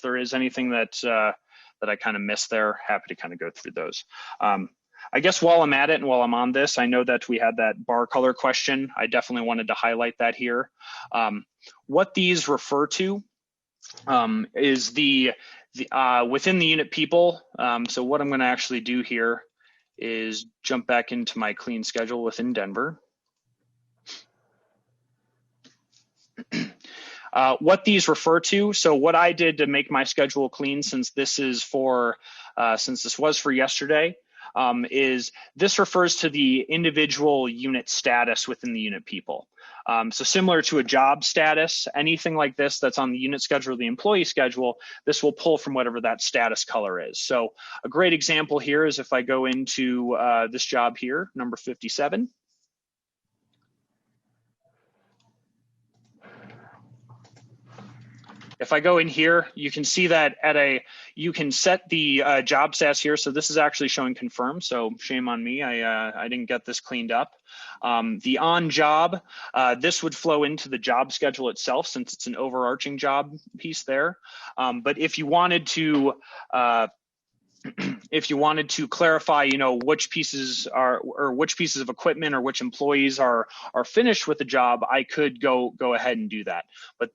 there is anything that I kind of missed there, happy to kind of go through those. I guess while I'm at it and while I'm on this, I know that we had that bar color question. I definitely wanted to highlight that here. What these refer to is the within the unit people. So what I'm going to actually do here is jump back into my clean schedule within Denver. What these refer to, so what I did to make my schedule clean, since this was for yesterday, is this refers to the individual unit status within the unit people. So similar to a job status, anything like this that's on the unit schedule or the employee schedule, this will pull from whatever that status color is. So a great example here is if I go into this job here, number 57, If I go in here, you can see that you can set the job stats here. So this is actually showing confirmed. So shame on me, I didn't get this cleaned up. The on job, this would flow into the job schedule itself since it's an overarching job piece there. But if you wanted to, clarify, you know, which pieces of equipment or which employees are finished with the job, I could go ahead and do that. But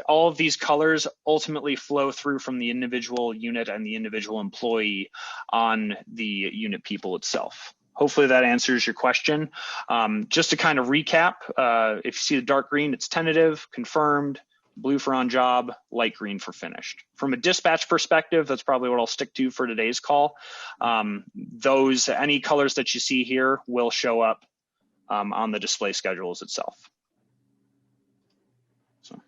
all of these colors ultimately flow through from the individual unit and the individual employee on the unit people itself. Hopefully that answers your question. Just to kind of recap, if you see the dark green, it's tentative, confirmed, blue for on job, light green for finished. From a dispatch perspective, that's probably what I'll stick to for today's call. Any colors that you see here will show up on the display schedules itself. So,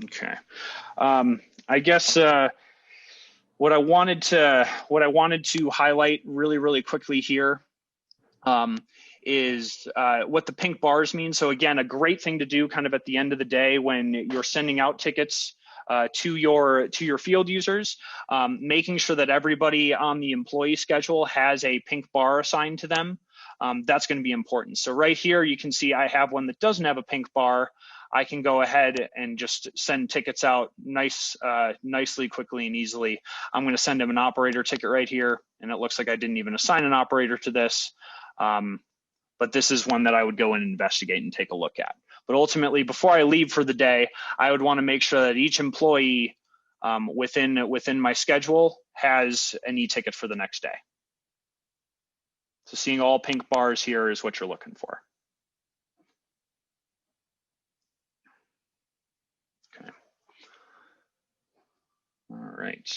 okay. I guess what I wanted to highlight really quickly here is what the pink bars mean. So again, a great thing to do kind of at the end of the day when you're sending out tickets to your field users, making sure that everybody on the employee schedule has a pink bar assigned to them. That's going to be important. So right here, you can see I have one that doesn't have a pink bar. I can go ahead and just send tickets out nicely, quickly, and easily. I'm going to send them an operator ticket right here, and it looks like I didn't even assign an operator to this. But this is one that I would go and investigate and take a look at. But ultimately, before I leave for the day, I would want to make sure that each employee within my schedule has an e-ticket for the next day. So seeing all pink bars here is what you're looking for. Okay. All right.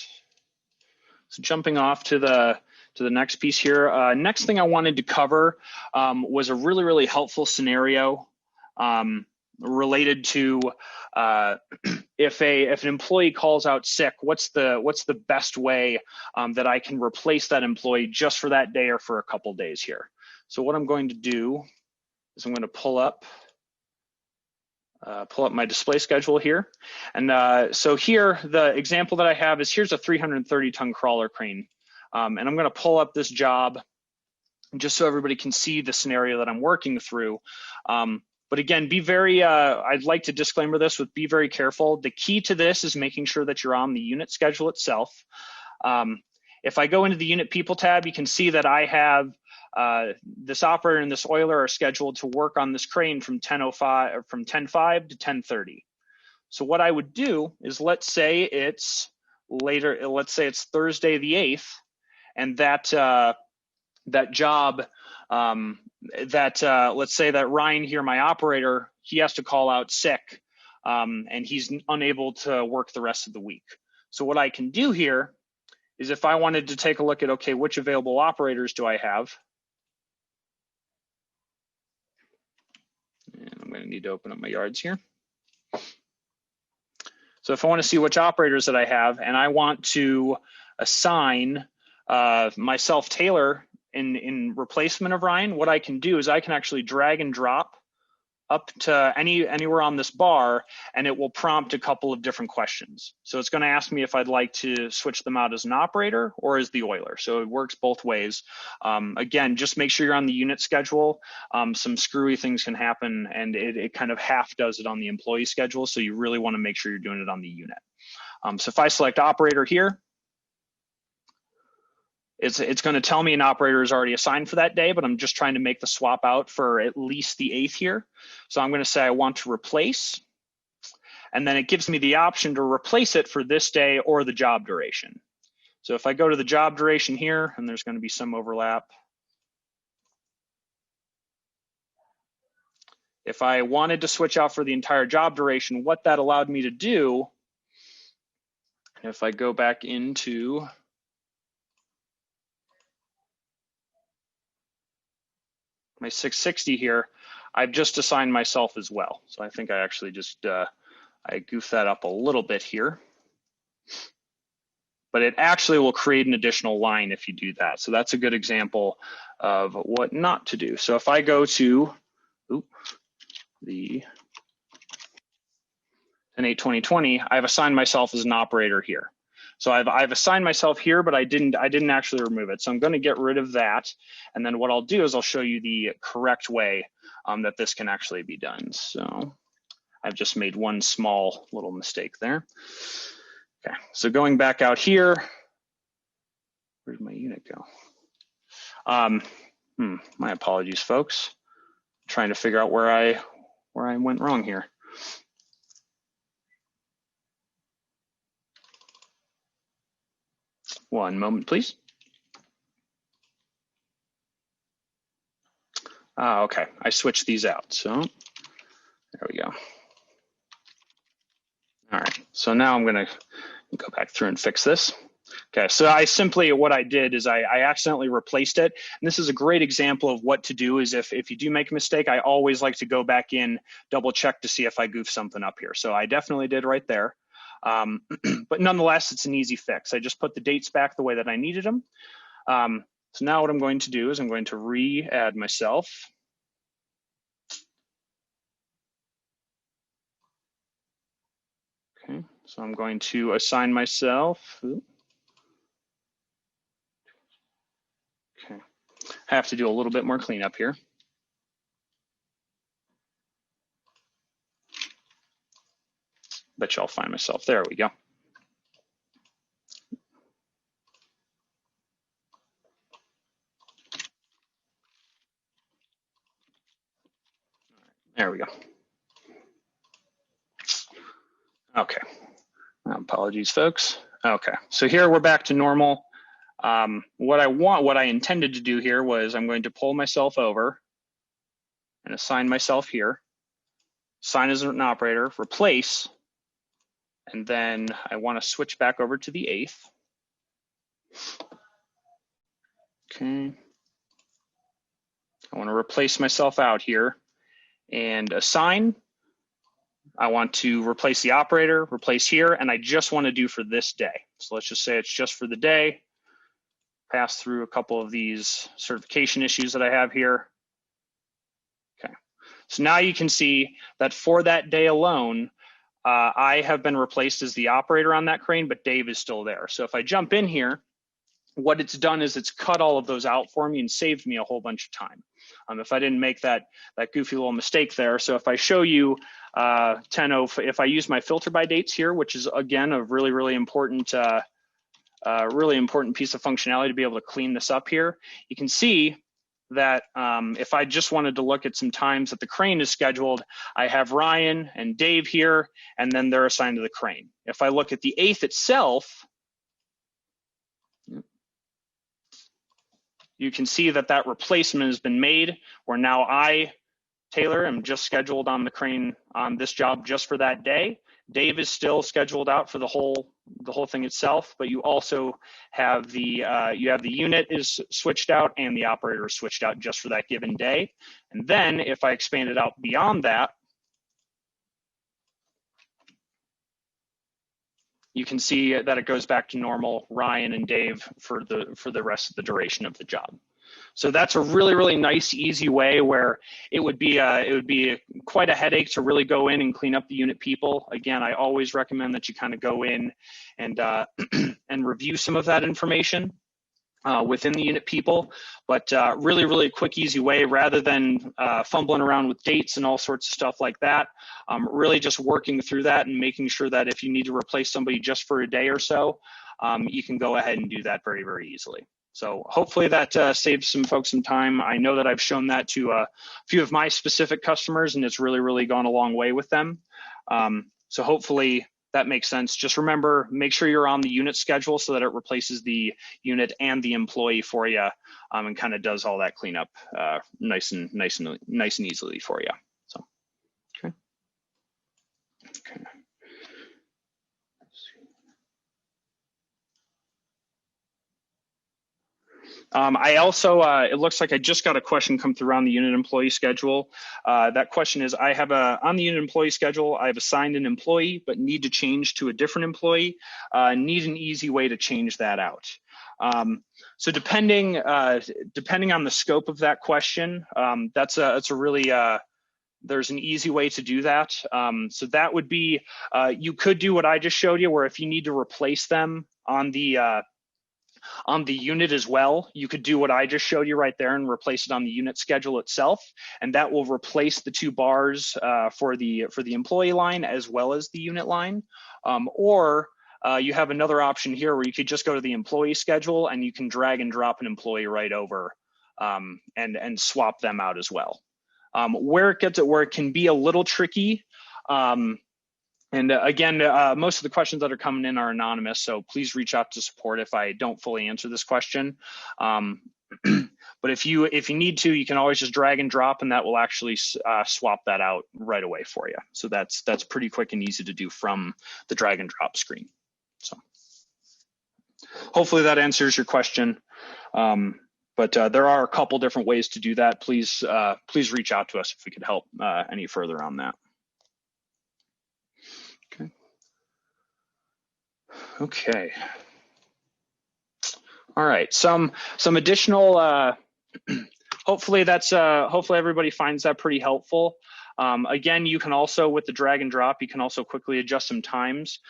So jumping off to the next piece here. Next thing I wanted to cover was a really helpful scenario related to if an employee calls out sick, what's the best way that I can replace that employee just for that day or for a couple days here. So what I'm going to do is I'm going to pull up my display schedule here. And so here, the example that I have is here's a 330-ton crawler crane. And I'm going to pull up this job just so everybody can see the scenario that I'm working through. But again, be very, I'd like to disclaimer this with be very careful. The key to this is making sure that you're on the unit schedule itself. If I go into the unit people tab, you can see that I have this operator and this oiler are scheduled to work on this crane from 10:05 to 10:30. So what I would do is let's say it's Thursday the 8th, and that job, let's say that Ryan here, my operator, he has to call out sick, and he's unable to work the rest of the week. So what I can do here is if I wanted to take a look at, okay, which available operators do I have? And I'm going to need to open up my yards here. So if I want to see which operators that I have, and I want to assign myself Taylor in replacement of Ryan, what I can do is I can actually drag and drop up to anywhere on this bar, and it will prompt a couple of different questions. So it's going to ask me if I'd like to switch them out as an operator or as the oiler. So it works both ways. Again, just make sure you're on the unit schedule. Some screwy things can happen, and it kind of half does it on the employee schedule. So you really want to make sure you're doing it on the unit. So if I select operator here, it's going to tell me an operator is already assigned for that day, but I'm just trying to make the swap out for at least the 8th here. So I'm going to say I want to replace, and then it gives me the option to replace it for this day or the job duration. So if I go to the job duration here, and there's going to be some overlap. If I wanted to switch out for the entire job duration, what that allowed me to do, if I go back into my 660 here, I've just assigned myself as well. So I think I actually just, I goofed that up a little bit here. But it actually will create an additional line if you do that. So that's a good example of what not to do. So if I go to the and 8/20/20, I've assigned myself as an operator here. So I've assigned myself here, but I didn't actually remove it. So I'm going to get rid of that. And then what I'll do is I'll show you the correct way that this can actually be done. So I've just made one small little mistake there. Okay, so going back out here, where did my unit go? My apologies, folks. I'm trying to figure out where I went wrong here. One moment, please. Okay, I switched these out, so there we go. All right, so now I'm gonna go back through and fix this. Okay, so what I did is I accidentally replaced it. And this is a great example of what to do is if you do make a mistake, I always like to go back in, double check to see if I goofed something up here. So I definitely did right there. But nonetheless, it's an easy fix. I just put the dates back the way that I needed them. So now what I'm going to do is I'm going to re-add myself. Okay, so I'm going to assign myself. Okay, I have to do a little bit more cleanup here. Bet you I'll find myself. There we go. There we go. Okay, apologies, folks. Okay, so here we're back to normal. What I intended to do here was I'm going to pull myself over and assign myself here, assign as an operator, replace, and then I want to switch back over to the 8th. Okay. I want to replace myself out here and assign. I want to replace the operator, replace here, and I just want to do for this day. So let's just say it's just for the day. Pass through a couple of these certification issues that I have here. Okay, so now you can see that for that day alone, I have been replaced as the operator on that crane, but Dave is still there. So if I jump in here, what it's done is it's cut all of those out for me and saved me a whole bunch of time. If I didn't make that goofy little mistake there. So if I show you if I use my filter by dates here, which is again a really important piece of functionality to be able to clean this up here, you can see that if I just wanted to look at some times that the crane is scheduled, I have Ryan and Dave here, and then they're assigned to the crane. If I look at the 8th itself, you can see that replacement has been made, where now I, Taylor, am just scheduled on the crane on this job just for that day. Dave is still scheduled out for the whole thing itself, but you also have the unit is switched out and the operator is switched out just for that given day. And then if I expand it out beyond that, you can see that it goes back to normal, Ryan and Dave for the rest of the duration of the job. So that's a really nice, easy way where it would be quite a headache to really go in and clean up the unit people. Again, I always recommend that you kind of go in and and review some of that information within the unit people, but really quick, easy way rather than fumbling around with dates and all sorts of stuff like that. Really just working through that and making sure that if you need to replace somebody just for a day or so, you can go ahead and do that very easily. So hopefully that saves some folks some time. I know that I've shown that to a few of my specific customers, and it's really gone a long way with them. So hopefully that makes sense. Just remember, make sure you're on the unit schedule so that it replaces the unit and the employee for you, and kind of does all that cleanup nice and easily for you. So, okay. I also, it looks like I just got a question come through on the unit employee schedule. That question is, on the unit employee schedule, I've assigned an employee, but need to change to a different employee. Need an easy way to change that out. So depending on the scope of that question, that's a really there's an easy way to do that. So that would be, you could do what I just showed you, where if you need to replace them on the unit as well, you could do what I just showed you right there and replace it on the unit schedule itself, and that will replace the 2 bars for the employee line as well as the unit line. Or you have another option here where you could just go to the employee schedule and you can drag and drop an employee right over and swap them out as well. Where it can be a little tricky. And again, most of the questions that are coming in are anonymous, so please reach out to support if I don't fully answer this question. But if you need to, you can always just drag and drop, and that will actually swap that out right away for you. So that's pretty quick and easy to do from the drag and drop screen. So hopefully that answers your question. But there are a couple different ways to do that. Please reach out to us if we could help any further on that. Okay. All right. Some additional. Hopefully everybody finds that pretty helpful. Again, you can also, with the drag and drop, you can also quickly adjust some times.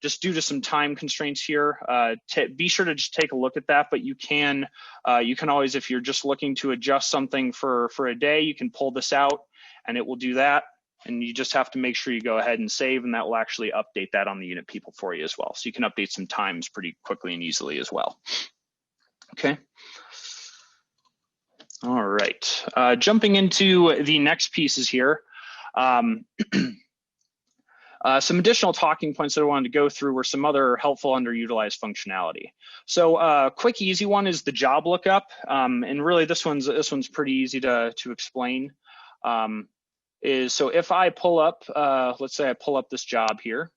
Just due to some time constraints here, be sure to just take a look at that. But you can always, if you're just looking to adjust something for a day, you can pull this out and it will do that. And you just have to make sure you go ahead and save, and that will actually update that on the unit people for you as well. So you can update some times pretty quickly and easily as well. Okay. All right. Jumping into the next pieces here. Some additional talking points that I wanted to go through were some other helpful underutilized functionality. So quick, easy one is the job lookup. And really this one's pretty easy to explain. So if I pull up, let's say I pull up this job here.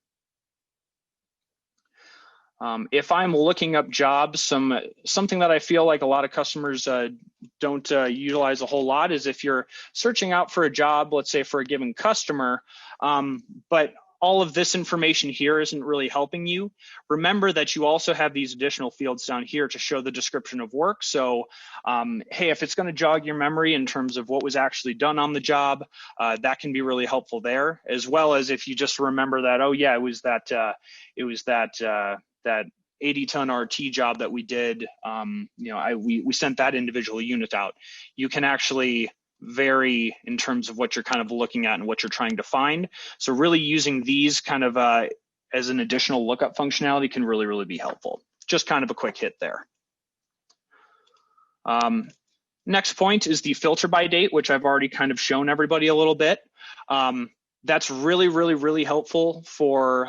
If I'm looking up jobs, something that I feel like a lot of customers don't utilize a whole lot is if you're searching out for a job, let's say for a given customer, but all of this information here isn't really helping you, remember that you also have these additional fields down here to show the description of work. So, hey, if it's going to jog your memory in terms of what was actually done on the job, that can be really helpful there, as well as if you just remember that, oh yeah, it was that 80-ton RT job that we did. We sent that individual unit out. You can actually vary in terms of what you're kind of looking at and what you're trying to find. So really using these kind of as an additional lookup functionality can really, really be helpful. Just kind of a quick hit there. Next point is the filter by date, which I've already kind of shown everybody a little bit. That's really, really, really helpful for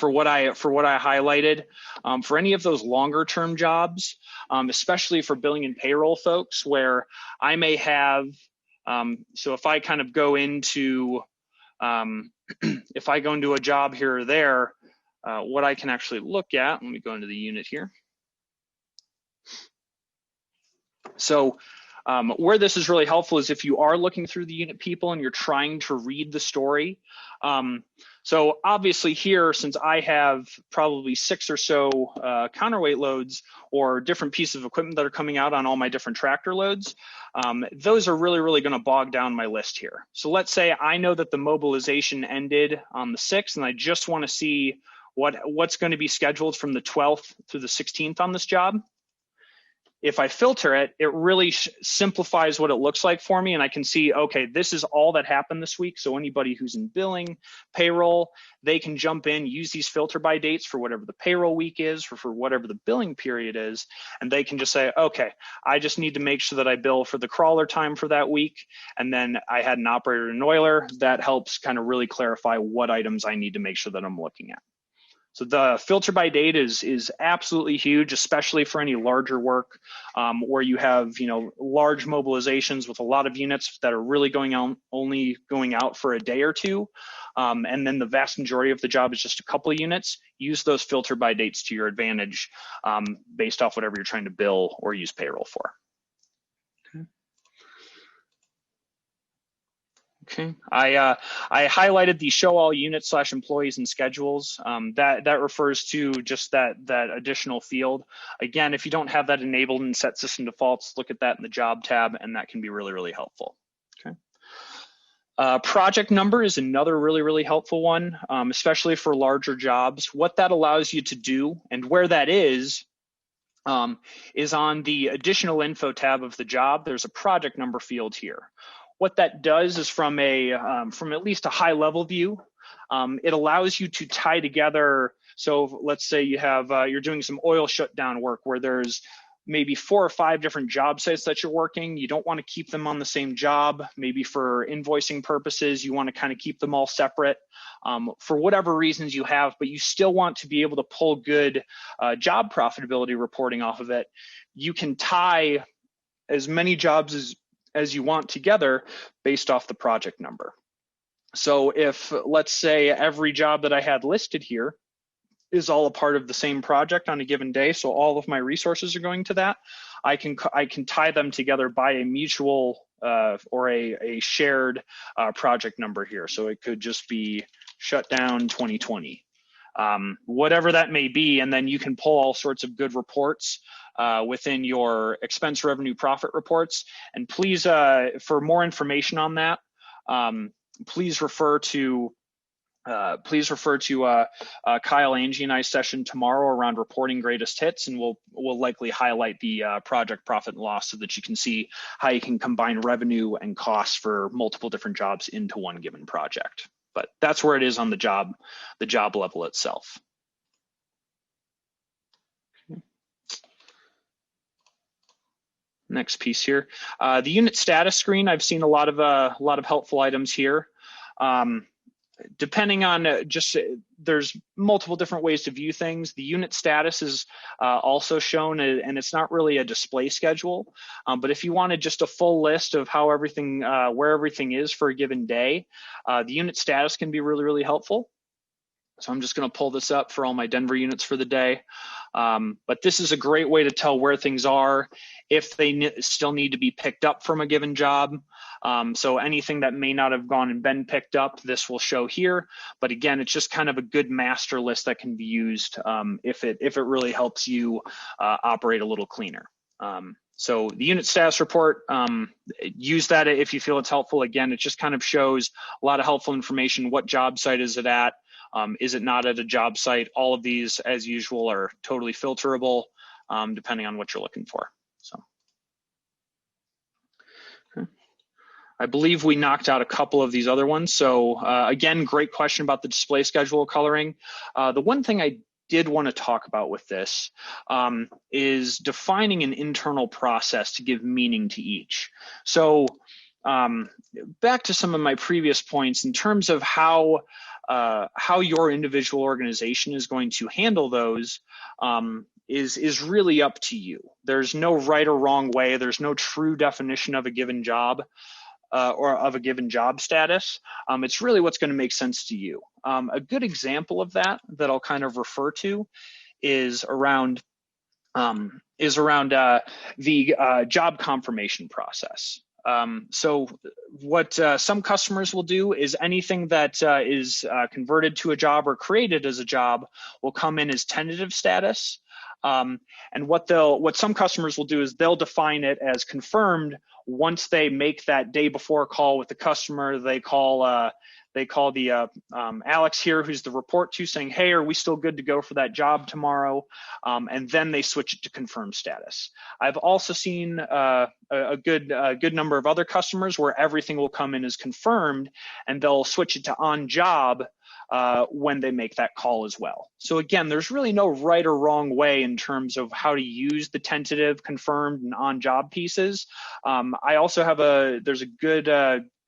what I highlighted. For any of those longer term jobs, especially for billing and payroll folks, where I may have, so if I kind of go into, if I go into a job here or there, what I can actually look at, let me go into the unit here. So where this is really helpful is if you are looking through the unit people and you're trying to read the story. So obviously here, since I have probably 6 or so counterweight loads or different pieces of equipment that are coming out on all my different tractor loads, those are really, really going to bog down my list here. So let's say I know that the mobilization ended on the 6th and I just want to see what's going to be scheduled from the 12th through the 16th on this job. If I filter it, it really simplifies what it looks like for me, and I can see, okay, this is all that happened this week. So anybody who's in billing, payroll, they can jump in, use these filter by dates for whatever the payroll week is, or for whatever the billing period is, and they can just say, okay, I just need to make sure that I bill for the crawler time for that week, and then I had an operator and an oiler. That helps kind of really clarify what items I need to make sure that I'm looking at. So the filter by date is absolutely huge, especially for any larger work where you have large mobilizations with a lot of units that are really only going out for a day or two, and then the vast majority of the job is just a couple of units. Use those filter by dates to your advantage based off whatever you're trying to bill or use payroll for. Okay, I highlighted the show all units / employees and schedules. That refers to just that additional field. Again, if you don't have that enabled in set system defaults, look at that in the job tab, and that can be really, really helpful. Project number is another really helpful one, especially for larger jobs. What that allows you to do and where that is on the additional info tab of the job. There's a project number field here. What that does is from at least a high level view, it allows you to tie together. So let's say you have you're doing some oil shutdown work where there's maybe 4 or 5 different job sites that you're working. You don't want to keep them on the same job. Maybe for invoicing purposes, you want to kind of keep them all separate for whatever reasons you have, but you still want to be able to pull good job profitability reporting off of it. You can tie as many jobs as you want together based off the project number. So if, let's say, every job that I had listed here is all a part of the same project on a given day, so all of my resources are going to that, I can tie them together by a mutual or a shared project number here. So it could just be shutdown 2020, whatever that may be, and then you can pull all sorts of good reports within your expense, revenue, profit reports. And please, for more information on that, please refer to Kyle, Angie, and I's session tomorrow around reporting greatest hits, and we'll likely highlight the project profit and loss so that you can see how you can combine revenue and costs for multiple different jobs into one given project. But that's where it is on the job level itself. Okay. Next piece here, the unit status screen. I've seen a lot of helpful items here. Depending on there's multiple different ways to view things. The unit status is also shown, and it's not really a display schedule. But if you wanted just a full list of how everything, where everything is for a given day, the unit status can be really helpful. So I'm just going to pull this up for all my Denver units for the day. But this is a great way to tell where things are, if they still need to be picked up from a given job. So anything that may not have gone and been picked up, this will show here. But again, it's just kind of a good master list that can be used if it really helps you operate a little cleaner. So the unit status report, use that if you feel it's helpful. Again, it just kind of shows a lot of helpful information. What job site is it at? Is it not at a job site? All of these, as usual, are totally filterable depending on what you're looking for. So, okay. I believe we knocked out a couple of these other ones. So again, great question about the display schedule coloring. The one thing I did want to talk about with this is defining an internal process to give meaning to each. So back to some of my previous points in terms of how your individual organization is going to handle those is really up to you. There's no right or wrong way. There's no true definition of a given job or of a given job status. It's really what's going to make sense to you. A good example of that I'll kind of refer to is around the job confirmation process. So what some customers will do is anything that is converted to a job or created as a job will come in as tentative status. And what some customers will do is they'll define it as confirmed once they make that day before call with the customer. They call the Alex here, who's the report to, saying, hey, are we still good to go for that job tomorrow? And then they switch it to confirmed status. I've also seen a good number of other customers where everything will come in as confirmed, and they'll switch it to on job when they make that call as well. So again, there's really no right or wrong way in terms of how to use the tentative, confirmed, and on job pieces. I also have there's a good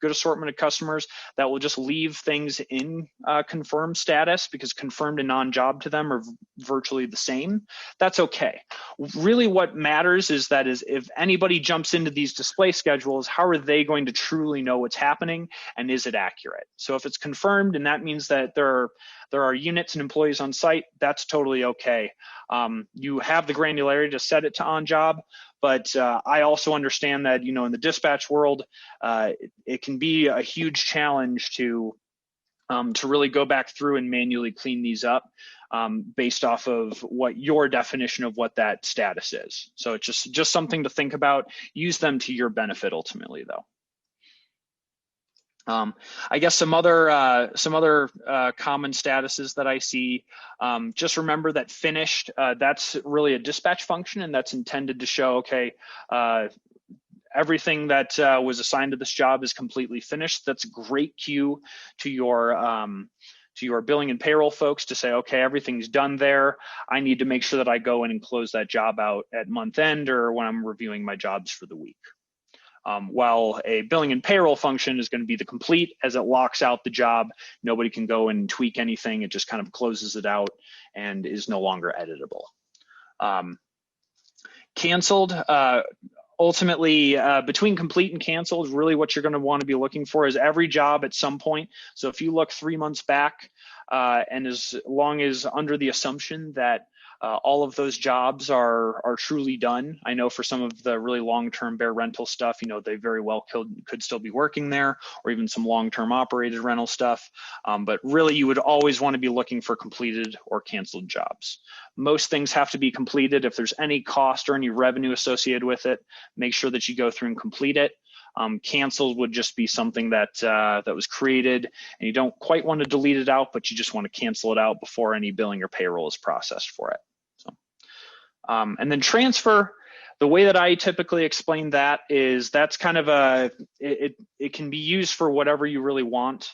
assortment of customers that will just leave things in confirmed status because confirmed and on-job to them are virtually the same. That's okay. Really what matters is if anybody jumps into these display schedules, how are they going to truly know what's happening, and is it accurate? So if it's confirmed and that means that there are units and employees on site, that's totally okay. You have the granularity to set it to on-job, but I also understand that, in the dispatch world, it can be a huge challenge to really go back through and manually clean these up based off of what your definition of what that status is. So it's just something to think about. Use them to your benefit ultimately, though. I guess some other common statuses that I see. Just remember that finished, that's really a dispatch function, and that's intended to show, okay, everything that was assigned to this job is completely finished. That's a great cue to your billing and payroll folks to say, okay, everything's done there. I need to make sure that I go in and close that job out at month end or when I'm reviewing my jobs for the week. While a billing and payroll function is going to be the complete, as it locks out the job, nobody can go and tweak anything. It just kind of closes it out and is no longer editable. Canceled, ultimately, between complete and canceled, really what you're going to want to be looking for is every job at some point. So if you look 3 months back, and as long as under the assumption that all of those jobs are truly done. I know for some of the really long-term bare rental stuff, they very well could still be working there, or even some long-term operated rental stuff. But really, you would always want to be looking for completed or canceled jobs. Most things have to be completed. If there's any cost or any revenue associated with it, make sure that you go through and complete it. Canceled would just be something that that was created, and you don't quite want to delete it out, but you just want to cancel it out before any billing or payroll is processed for it. And then transfer, the way that I typically explain that is that's kind of it can be used for whatever you really want.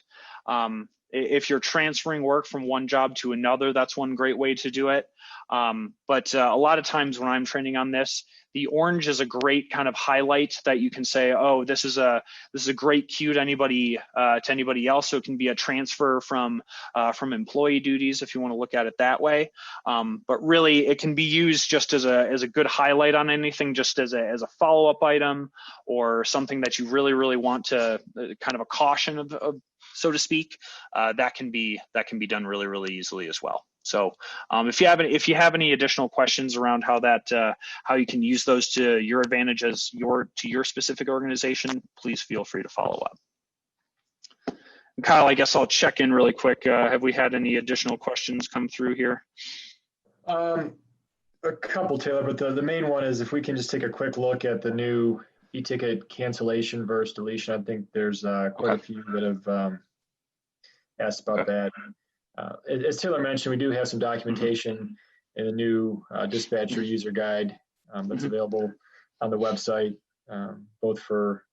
If you're transferring work from one job to another, that's one great way to do it. But a lot of times when I'm training on this, the orange is a great kind of highlight that you can say, oh, this is a great cue to anybody else. So it can be a transfer from employee duties if you want to look at it that way. But really, it can be used just as a good highlight on anything, just as a follow-up item or something that you really want to kind of a caution of so to speak. That can be done really easily as well. So if you have any additional questions around how you can use those to your advantage to your specific organization, please feel free to follow up. And Kyle, I guess I'll check in really quick. Have we had any additional questions come through here? A couple, Taylor, but the main one is if we can just take a quick look at the new e-ticket cancellation versus deletion. I think there's quite a few that have asked about that. As Taylor mentioned, we do have some documentation in a new dispatcher user guide that's available on the website, both for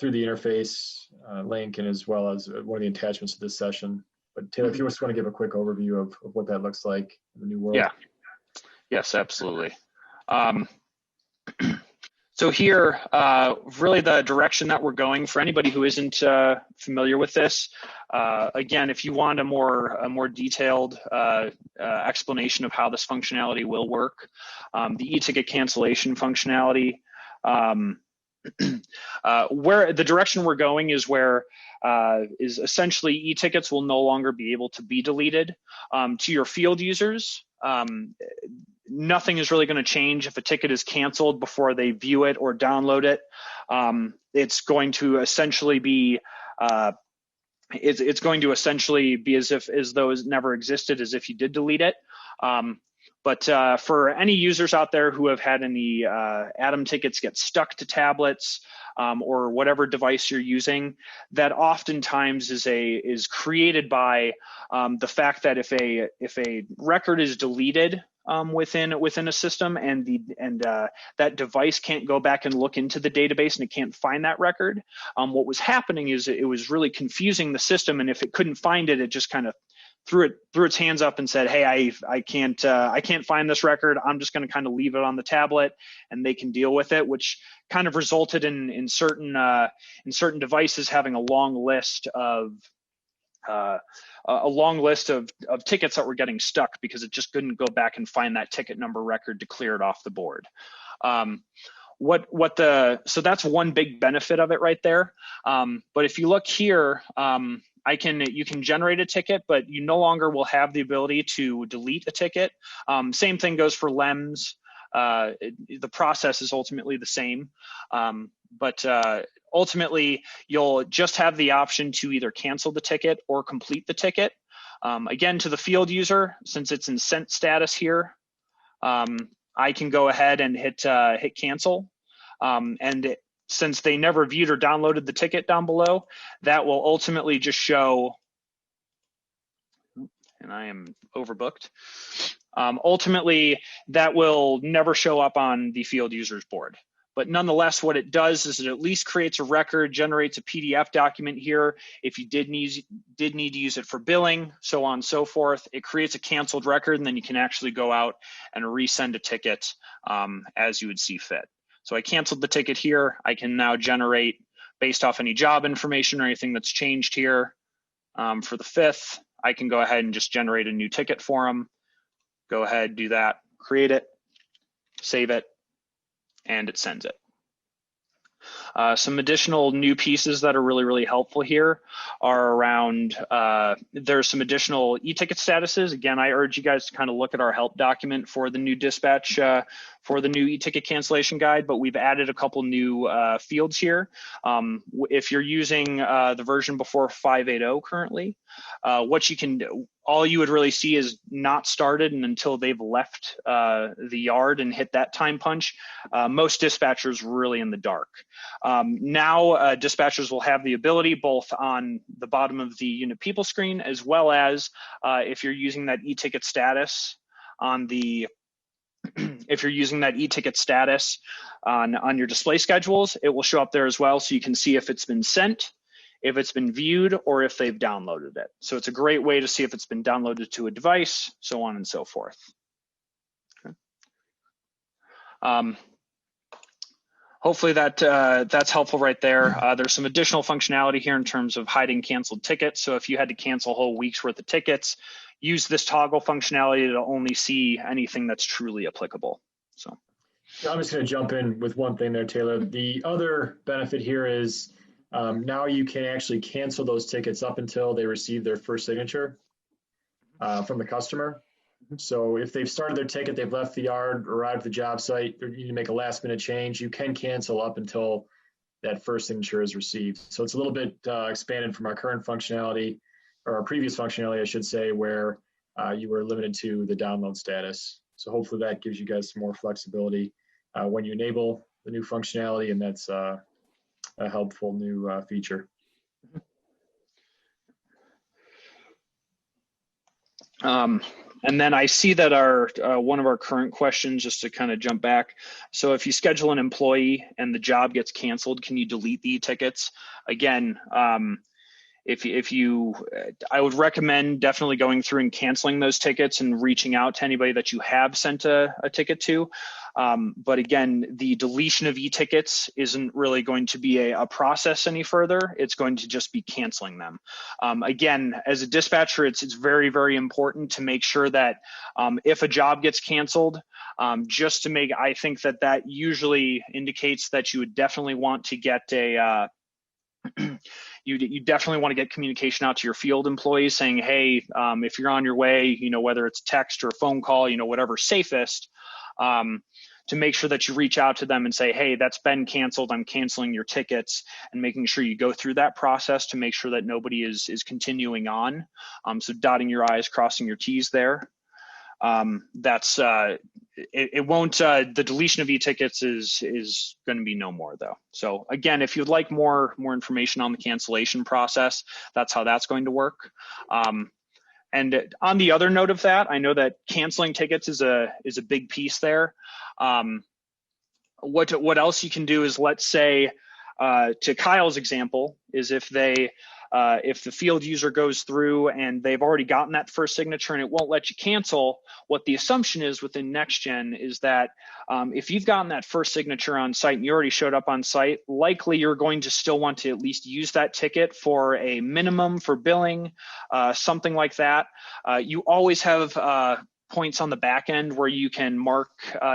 through the interface link and as well as one of the attachments to this session. But Taylor, if you just want to give a quick overview of what that looks like in the new world. Yeah. Yes, absolutely. So here, really the direction that we're going for anybody who isn't familiar with this, again, if you want a more detailed explanation of how this functionality will work, the e-ticket cancellation functionality, where the direction we're going is essentially e-tickets will no longer be able to be deleted. To your field users, nothing is really going to change if a ticket is canceled before they view it or download it. It's going to essentially be it's going to essentially be as though it never existed, as if you did delete it. But for any users out there who have had any Atom tickets get stuck to tablets or whatever device you're using, that oftentimes is created by the fact that if a record is deleted within a system and that device can't go back and look into the database and it can't find that record, what was happening is it was really confusing the system, and if it couldn't find it, it just kind of threw its hands up and said, hey, I can't find this record. I'm just going to kind of leave it on the tablet and they can deal with it, which kind of resulted in certain devices having a long list of tickets that were getting stuck because it just couldn't go back and find that ticket number record to clear it off the board. So that's one big benefit of it right there. But if you look here, you can generate a ticket, but you no longer will have the ability to delete a ticket. Same thing goes for LEMS. The process is ultimately the same, but ultimately you'll just have the option to either cancel the ticket or complete the ticket. Again, to the field user, since it's in sent status here, I can go ahead and hit cancel. And since they never viewed or downloaded the ticket down below, that will ultimately just show, and I am overbooked. Ultimately, that will never show up on the field users board. But nonetheless, what it does is it at least creates a record, generates a PDF document here. If you did need to use it for billing, so on and so forth, it creates a canceled record, and then you can actually go out and resend a ticket as you would see fit. So I canceled the ticket here. I can now generate, based off any job information or anything that's changed here, for the 5th, I can go ahead and just generate a new ticket for them. Go ahead, do that, create it, save it, and it sends it. Some additional new pieces that are really, really helpful here are around, there's some additional e-ticket statuses. Again, I urge you guys to kind of look at our help document for the new dispatch, for the new e-ticket cancellation guide, but we've added a couple new fields here. If you're using the version before 5.8.0 currently, what you can do, all you would really see is not started, and until they've left the yard and hit that time punch, most dispatchers were really in the dark. Now dispatchers will have the ability both on the bottom of the unit people screen, as well as if you're using that e-ticket status on the if you're using that e-ticket status on your display schedules, it will show up there as well, so you can see if it's been sent, if it's been viewed, or if they've downloaded it. So it's a great way to see if it's been downloaded to a device, so on and so forth. Okay. Hopefully that's helpful right there. There's some additional functionality here in terms of hiding canceled tickets. So if you had to cancel a whole week's worth of tickets, use this toggle functionality to only see anything that's truly applicable. So I'm just going to jump in with one thing there, Taylor. The other benefit here is now you can actually cancel those tickets up until they receive their first signature from the customer. So if they've started their ticket, they've left the yard, arrived at the job site, they need to make a last minute change, you can cancel up until that first signature is received. So it's a little bit expanded from our current functionality, or our previous functionality, I should say, where you were limited to the download status. So hopefully that gives you guys some more flexibility when you enable the new functionality, and that's a helpful new feature. And then I see that our one of our current questions, just to kind of jump back. So if you schedule an employee and the job gets canceled, can you delete the tickets? Again, I would recommend definitely going through and canceling those tickets and reaching out to anybody that you have sent a ticket to. But again, the deletion of e-tickets isn't really going to be a process any further. It's going to just be canceling them. Again, as a dispatcher, it's very, very important to make sure that if a job gets canceled, I think that usually indicates that you would definitely want to get you definitely want to get communication out to your field employees saying, hey, if you're on your way, whether it's text or phone call, whatever's safest, to make sure that you reach out to them and say, hey, that's been canceled, I'm canceling your tickets, and making sure you go through that process to make sure that nobody is continuing on. So dotting your I's, crossing your T's there. It won't, the deletion of e-tickets is going to be no more though. So again, if you'd like more information on the cancellation process, that's how that's going to work. And on the other note of that, I know that canceling tickets is a big piece there. What else you can do is, let's say, to Kyle's example, is if the field user goes through and they've already gotten that first signature and it won't let you cancel, what the assumption is within NextGen is that if you've gotten that first signature on site and you already showed up on site, likely you're going to still want to at least use that ticket for a minimum for billing, something like that. You always have points on the back end where you can mark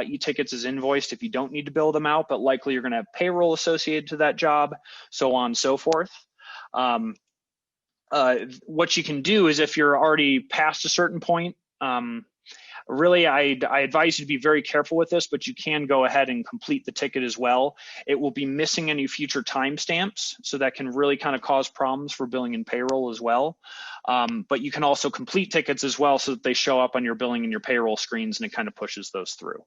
e-tickets as invoiced if you don't need to bill them out, but likely you're going to have payroll associated to that job, so on and so forth. What you can do is, if you're already past a certain point, really, I advise you to be very careful with this, but you can go ahead and complete the ticket as well. It will be missing any future timestamps, so that can really kind of cause problems for billing and payroll as well. But you can also complete tickets as well, so that they show up on your billing and your payroll screens, and it kind of pushes those through.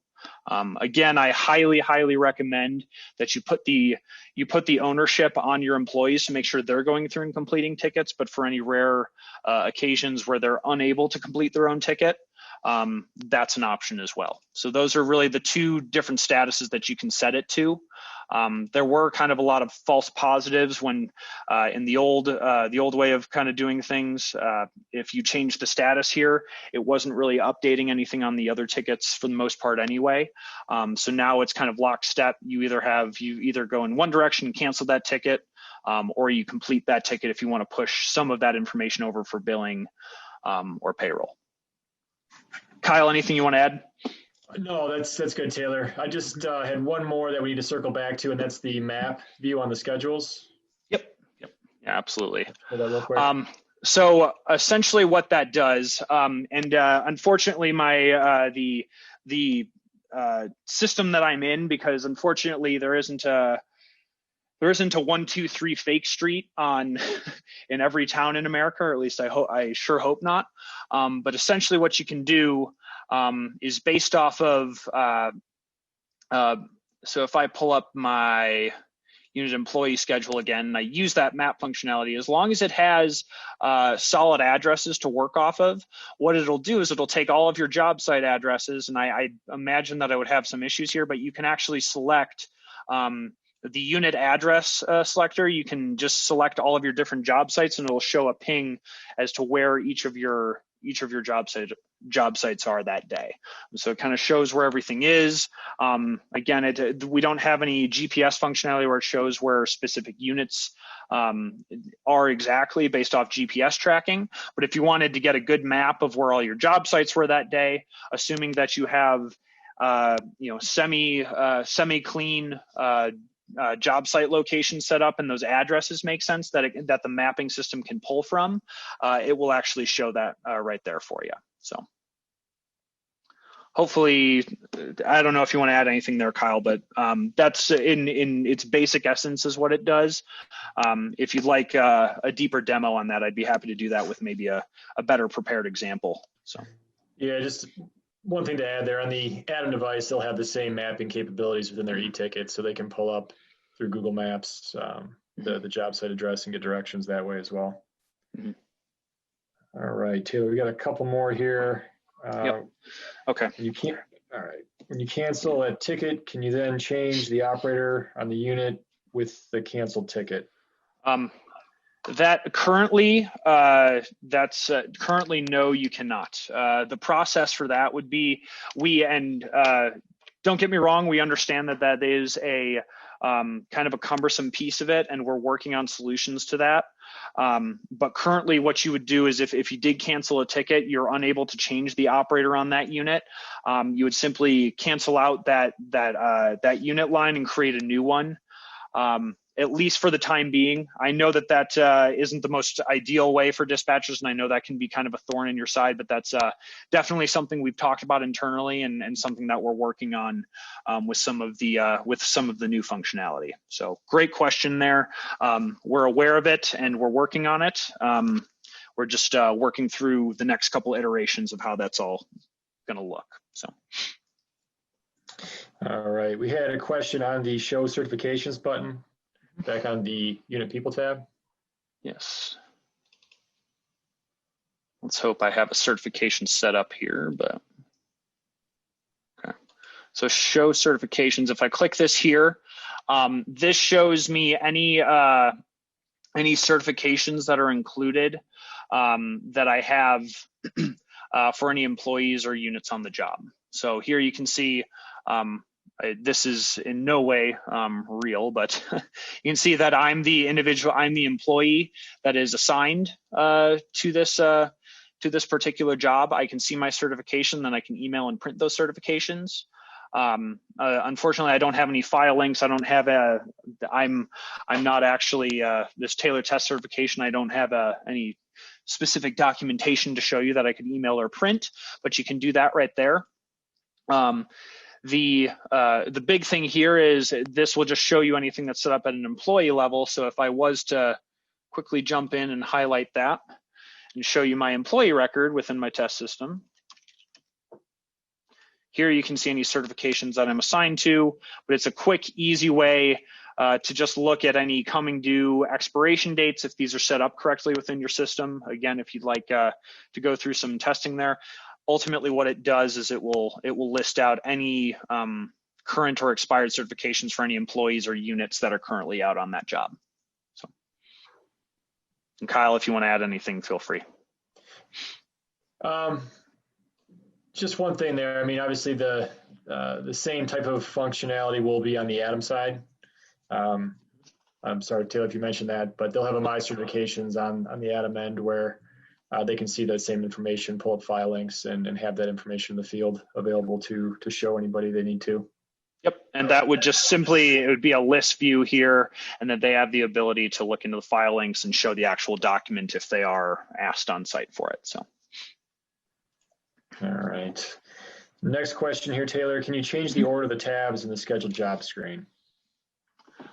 Again, I highly recommend that you put the ownership on your employees to make sure they're going through and completing tickets. But for any rare occasions where they're unable to complete their own ticket, that's an option as well. So those are really the two different statuses that you can set it to. There were kind of a lot of false positives when in the old way of kind of doing things. If you change the status here, it wasn't really updating anything on the other tickets for the most part anyway. So now it's kind of lockstep. You either go in one direction and cancel that ticket, or you complete that ticket if you want to push some of that information over for billing or payroll. Kyle, anything you want to add? No, that's good, Taylor. I just had one more that we need to circle back to, and that's the map view on the schedules. Yep. Yeah, absolutely. Hold that real quick. So essentially what that does, unfortunately the system that I'm in, because unfortunately there isn't a 1, 2, 3 fake street on in every town in America, or at least I sure hope not. But essentially what you can do is based off of, so if I pull up my unit employee schedule again, and I use that map functionality, as long as it has solid addresses to work off of, what it'll do is it'll take all of your job site addresses, and I imagine that I would have some issues here, but you can actually select the unit address selector. You can just select all of your different job sites, and it'll show a ping as to where each of your job sites are that day. So it kind of shows where everything is. Again, we don't have any GPS functionality where it shows where specific units are exactly based off GPS tracking. But if you wanted to get a good map of where all your job sites were that day, assuming that you have semi-clean job site location set up and those addresses make sense that the mapping system can pull from, it will actually show that right there for you. So hopefully, I don't know if you want to add anything there, Kyle, but that's in its basic essence is what it does. If you'd like a deeper demo on that, I'd be happy to do that with maybe a better prepared example. So yeah, just one thing to add there, on the Atom device, they'll have the same mapping capabilities within their e-ticket, so they can pull up through Google Maps the job site address and get directions that way as well. Mm-hmm. All right, Taylor, we got a couple more here. Yep. Okay. When you cancel a ticket, can you then change the operator on the unit with the canceled ticket? That currently, currently no, you cannot. The process for that would be don't get me wrong, we understand that is a kind of a cumbersome piece of it, and we're working on solutions to that. But currently what you would do is if you did cancel a ticket, you're unable to change the operator on that unit. You would simply cancel out that unit line and create a new one. At least for the time being. I know that isn't the most ideal way for dispatchers, and I know that can be kind of a thorn in your side, but that's definitely something we've talked about internally and something that we're working on with some of the new functionality. So great question there. We're aware of it and we're working on it. We're just working through the next couple iterations of how that's all going to look. So. All right, we had a question on the show certifications button. Back on the Unit People tab. Yes. Let's hope I have a certification set up here, but okay. So show certifications. If I click this here, this shows me any certifications that are included that I have for any employees or units on the job. So here you can see this is in no way real, but you can see that I'm the individual, I'm the employee that is assigned to this particular job. I can see my certification, then I can email and print those certifications. Unfortunately, I don't have any file links. I don't have I'm not actually this Taylor test certification. I don't have any specific documentation to show you that I could email or print, but you can do that right there. The big thing here is this will just show you anything that's set up at an employee level. So if I was to quickly jump in and highlight that and show you my employee record within my test system, here you can see any certifications that I'm assigned to, but it's a quick, easy way to just look at any coming due expiration dates if these are set up correctly within your system. Again, if you'd like to go through some testing there, ultimately what it does is it will list out any current or expired certifications for any employees or units that are currently out on that job. So, and Kyle, if you want to add anything, feel free. Just one thing there. I mean, obviously the same type of functionality will be on the Atom side. I'm sorry, Taylor, if you mentioned that, but they'll have a My Certifications on the Atom end where they can see that same information, pull up file links, and have that information in the field available to show anybody they need to. Yep, and that would just simply, it would be a list view here, and then they have the ability to look into the file links and show the actual document if they are asked on site for it. So. All right. Next question here, Taylor. Can you change the order of the tabs in the scheduled job screen?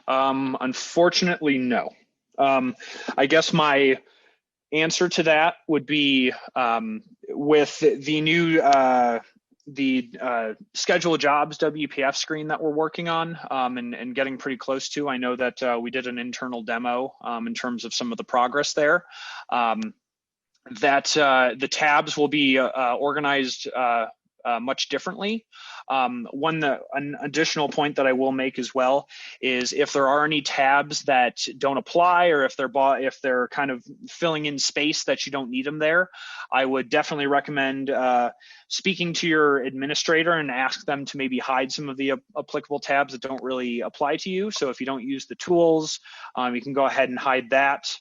Unfortunately, no. I guess my answer to that would be with the new schedule jobs WPF screen that we're working on and getting pretty close to. I know that we did an internal demo in terms of some of the progress there. That the tabs will be organized much differently. An additional point that I will make as well is if there are any tabs that don't apply, or if they're kind of filling in space that you don't need them there, I would definitely recommend speaking to your administrator and ask them to maybe hide some of the applicable tabs that don't really apply to you. So if you don't use the tools, you can go ahead and hide that.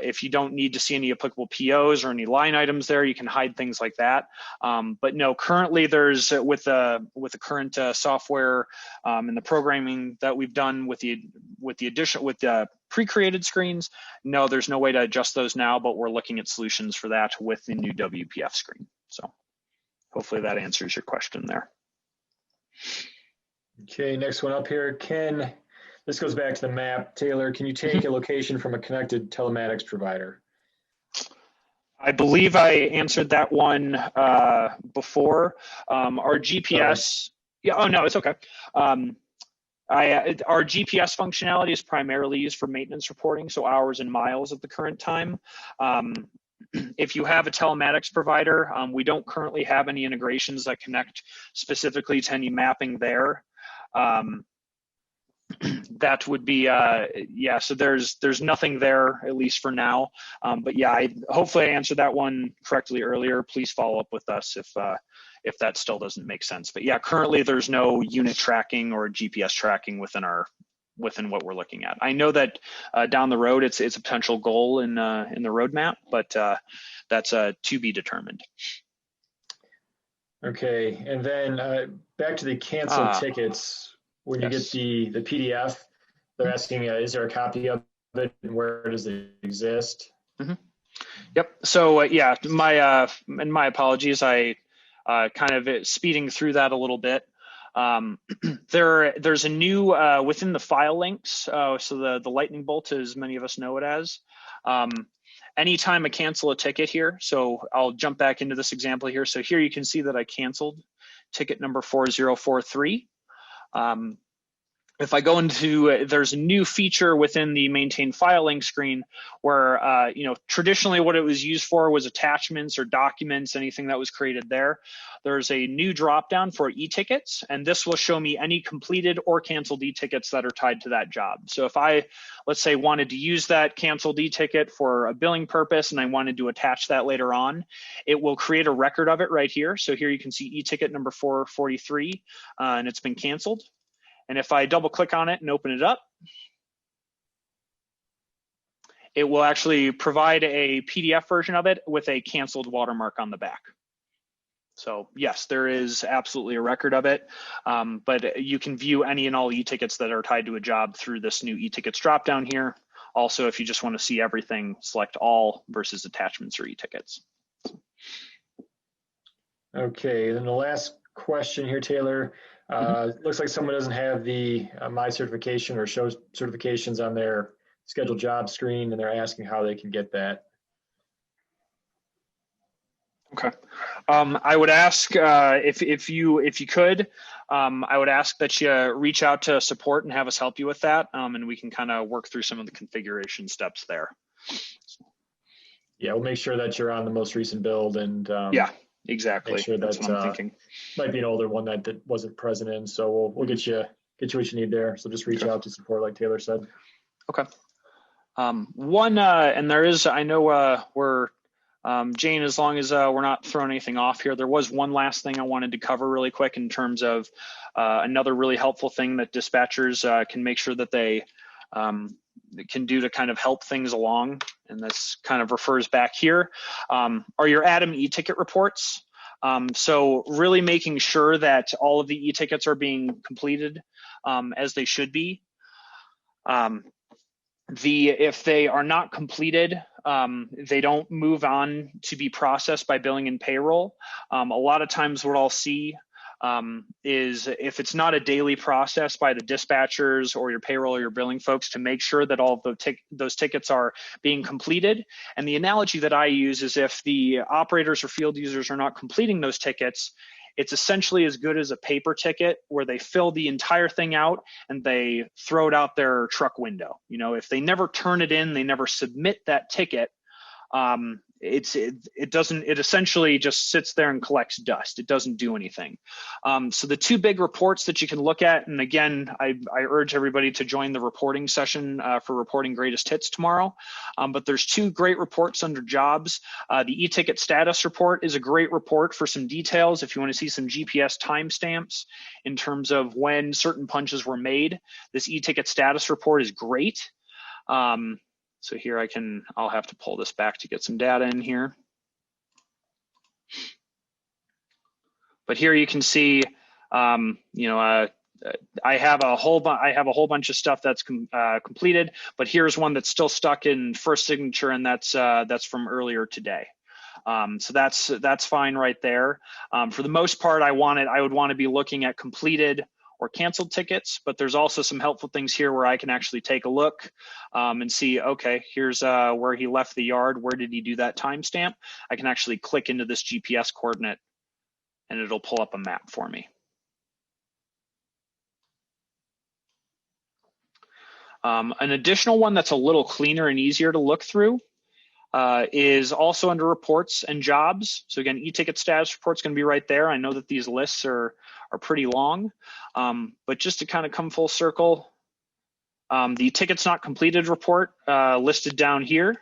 If you don't need to see any applicable POs or any line items there, you can hide things like that. But no, currently there's with the current software and the programming that we've done with the pre-created screens, no, there's no way to adjust those now, but we're looking at solutions for that with the new WPF screen. So hopefully that answers your question there. Okay, next one up here. This goes back to the map. Taylor, can you take a location from a connected telematics provider? I believe I answered that one before. Our GPS, yeah, oh no, it's okay. Our GPS functionality is primarily used for maintenance reporting, so hours and miles at the current time. If you have a telematics provider, we don't currently have any integrations that connect specifically to any mapping there. That would be, yeah, so there's nothing there, at least for now. But yeah, hopefully I answered that one correctly earlier. Please follow up with us if that still doesn't make sense. But yeah, currently there's no unit tracking or GPS tracking within what we're looking at. I know that down the road it's a potential goal in the roadmap, but that's to be determined. Okay, and then back to the canceled tickets. When you get the PDF, they're asking, is there a copy of it and where does it exist? Mm-hmm. Yep. So yeah, my apologies. I kind of speeding through that a little bit. There's a new within the file links. So the lightning bolt, as many of us know it as. Anytime I cancel a ticket here, so I'll jump back into this example here. So here you can see that I canceled ticket number 4043. If I go into, there's a new feature within the maintain file link screen where, traditionally what it was used for was attachments or documents, anything that was created there. There's a new dropdown for e-tickets, and this will show me any completed or canceled e-tickets that are tied to that job. So if I, let's say, wanted to use that canceled e-ticket for a billing purpose and I wanted to attach that later on, it will create a record of it right here. So here you can see e-ticket number 443, and it's been canceled. And if I double click on it and open it up, it will actually provide a PDF version of it with a canceled watermark on the back. So yes, there is absolutely a record of it, but you can view any and all e-tickets that are tied to a job through this new e-tickets dropdown here. Also, if you just want to see everything, select all versus attachments or e-tickets. Okay, then the last question here, Taylor. Looks like someone doesn't have the My Certification or Show certifications on their scheduled job screen, and they're asking how they can get that. Okay, I would ask if you could, I would ask that you reach out to support and have us help you with that, and we can kind of work through some of the configuration steps there. Yeah, we'll make sure that you're on the most recent build, and yeah, exactly. make sure that's what I'm thinking. Might be an older one that wasn't present in, so we'll get you what you need there. So just reach out to support, like Taylor said. Okay. One, and there is, I know we're Jane, as long as we're not throwing anything off here, there was one last thing I wanted to cover really quick in terms of another really helpful thing that dispatchers can make sure that they can do to kind of help things along, and this kind of refers back here, are your ADAM e-ticket reports. So really making sure that all of the e-tickets are being completed as they should be. If they are not completed, they don't move on to be processed by billing and payroll. A lot of times what I'll see is if it's not a daily process by the dispatchers or your payroll or your billing folks to make sure that all of those tickets are being completed. And the analogy that I use is if the operators or field users are not completing those tickets, it's essentially as good as a paper ticket where they fill the entire thing out and they throw it out their truck window. You know, if they never turn it in, they never submit that ticket, it essentially just sits there and collects dust. It doesn't do anything. So the two big reports that you can look at, and again, I urge everybody to join the reporting session for reporting greatest hits tomorrow. But there's two great reports under jobs. The e-ticket status report is a great report for some details if you want to see some GPS timestamps in terms of when certain punches were made. This e-ticket status report is great. So here I'll have to pull this back to get some data in here. But here you can see, I have a whole bunch of stuff that's completed, but here's one that's still stuck in first signature, and that's from earlier today. So that's fine right there. For the most part, I would want to be looking at completed or canceled tickets, but there's also some helpful things here where I can actually take a look and see, okay, here's where he left the yard. Where did he do that timestamp? I can actually click into this GPS coordinate and it'll pull up a map for me. An additional one that's a little cleaner and easier to look through is also under reports and jobs. So again, e-ticket status report's going to be right there. I know that these lists are pretty long, but just to kind of come full circle, the tickets not completed report listed down here.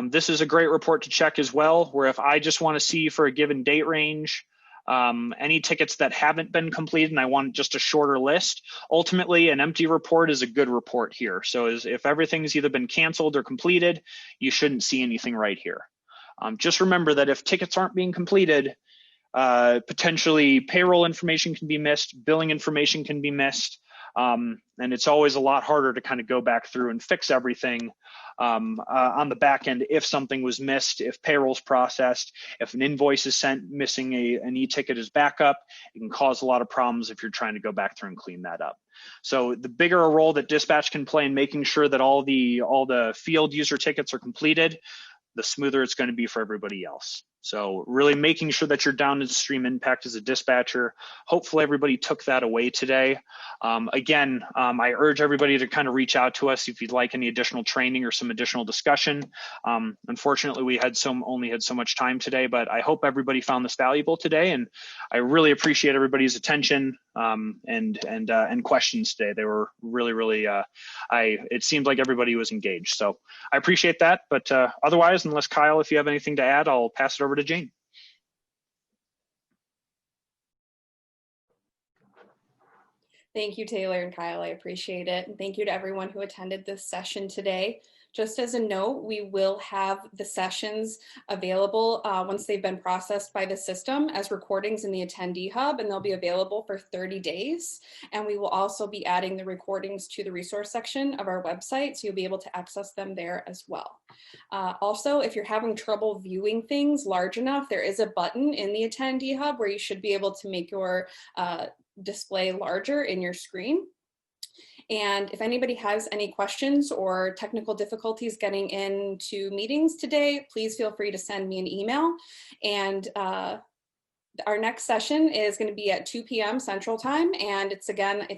This is a great report to check as well, where if I just want to see for a given date range, any tickets that haven't been completed and I want just a shorter list, ultimately an empty report is a good report here. So if everything's either been canceled or completed, you shouldn't see anything right here. Just remember that if tickets aren't being completed, potentially payroll information can be missed, billing information can be missed, and it's always a lot harder to kind of go back through and fix everything on the back end if something was missed, if payroll's processed, if an invoice is sent missing an e-ticket as backup, it can cause a lot of problems if you're trying to go back through and clean that up. So the bigger a role that dispatch can play in making sure that all the field user tickets are completed, the smoother it's going to be for everybody else. So really making sure that you're downstream impact as a dispatcher. Hopefully everybody took that away today. Again, I urge everybody to kind of reach out to us if you'd like any additional training or some additional discussion. Unfortunately, we only had so much time today, but I hope everybody found this valuable today, and I really appreciate everybody's attention and questions today. They were really, it seemed like everybody was engaged. So I appreciate that, but otherwise, unless Kyle, if you have anything to add, I'll pass it over to Jane. Thank you, Taylor and Kyle. I appreciate it. And thank you to everyone who attended this session today. Just as a note, we will have the sessions available once they've been processed by the system as recordings in the attendee hub, and they'll be available for 30 days. And we will also be adding the recordings to the resource section of our website, so you'll be able to access them there as well. Also, if you're having trouble viewing things large enough, there is a button in the attendee hub where you should be able to make your display larger in your screen. And if anybody has any questions or technical difficulties getting into meetings today, please feel free to send me an email. And our next session is going to be at 2 p.m. Central Time, and it's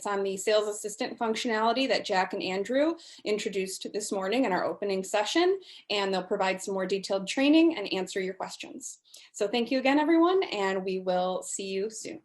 on the sales assistant functionality that Jack and Andrew introduced this morning in our opening session, and they'll provide some more detailed training and answer your questions. So thank you again, everyone, and we will see you soon.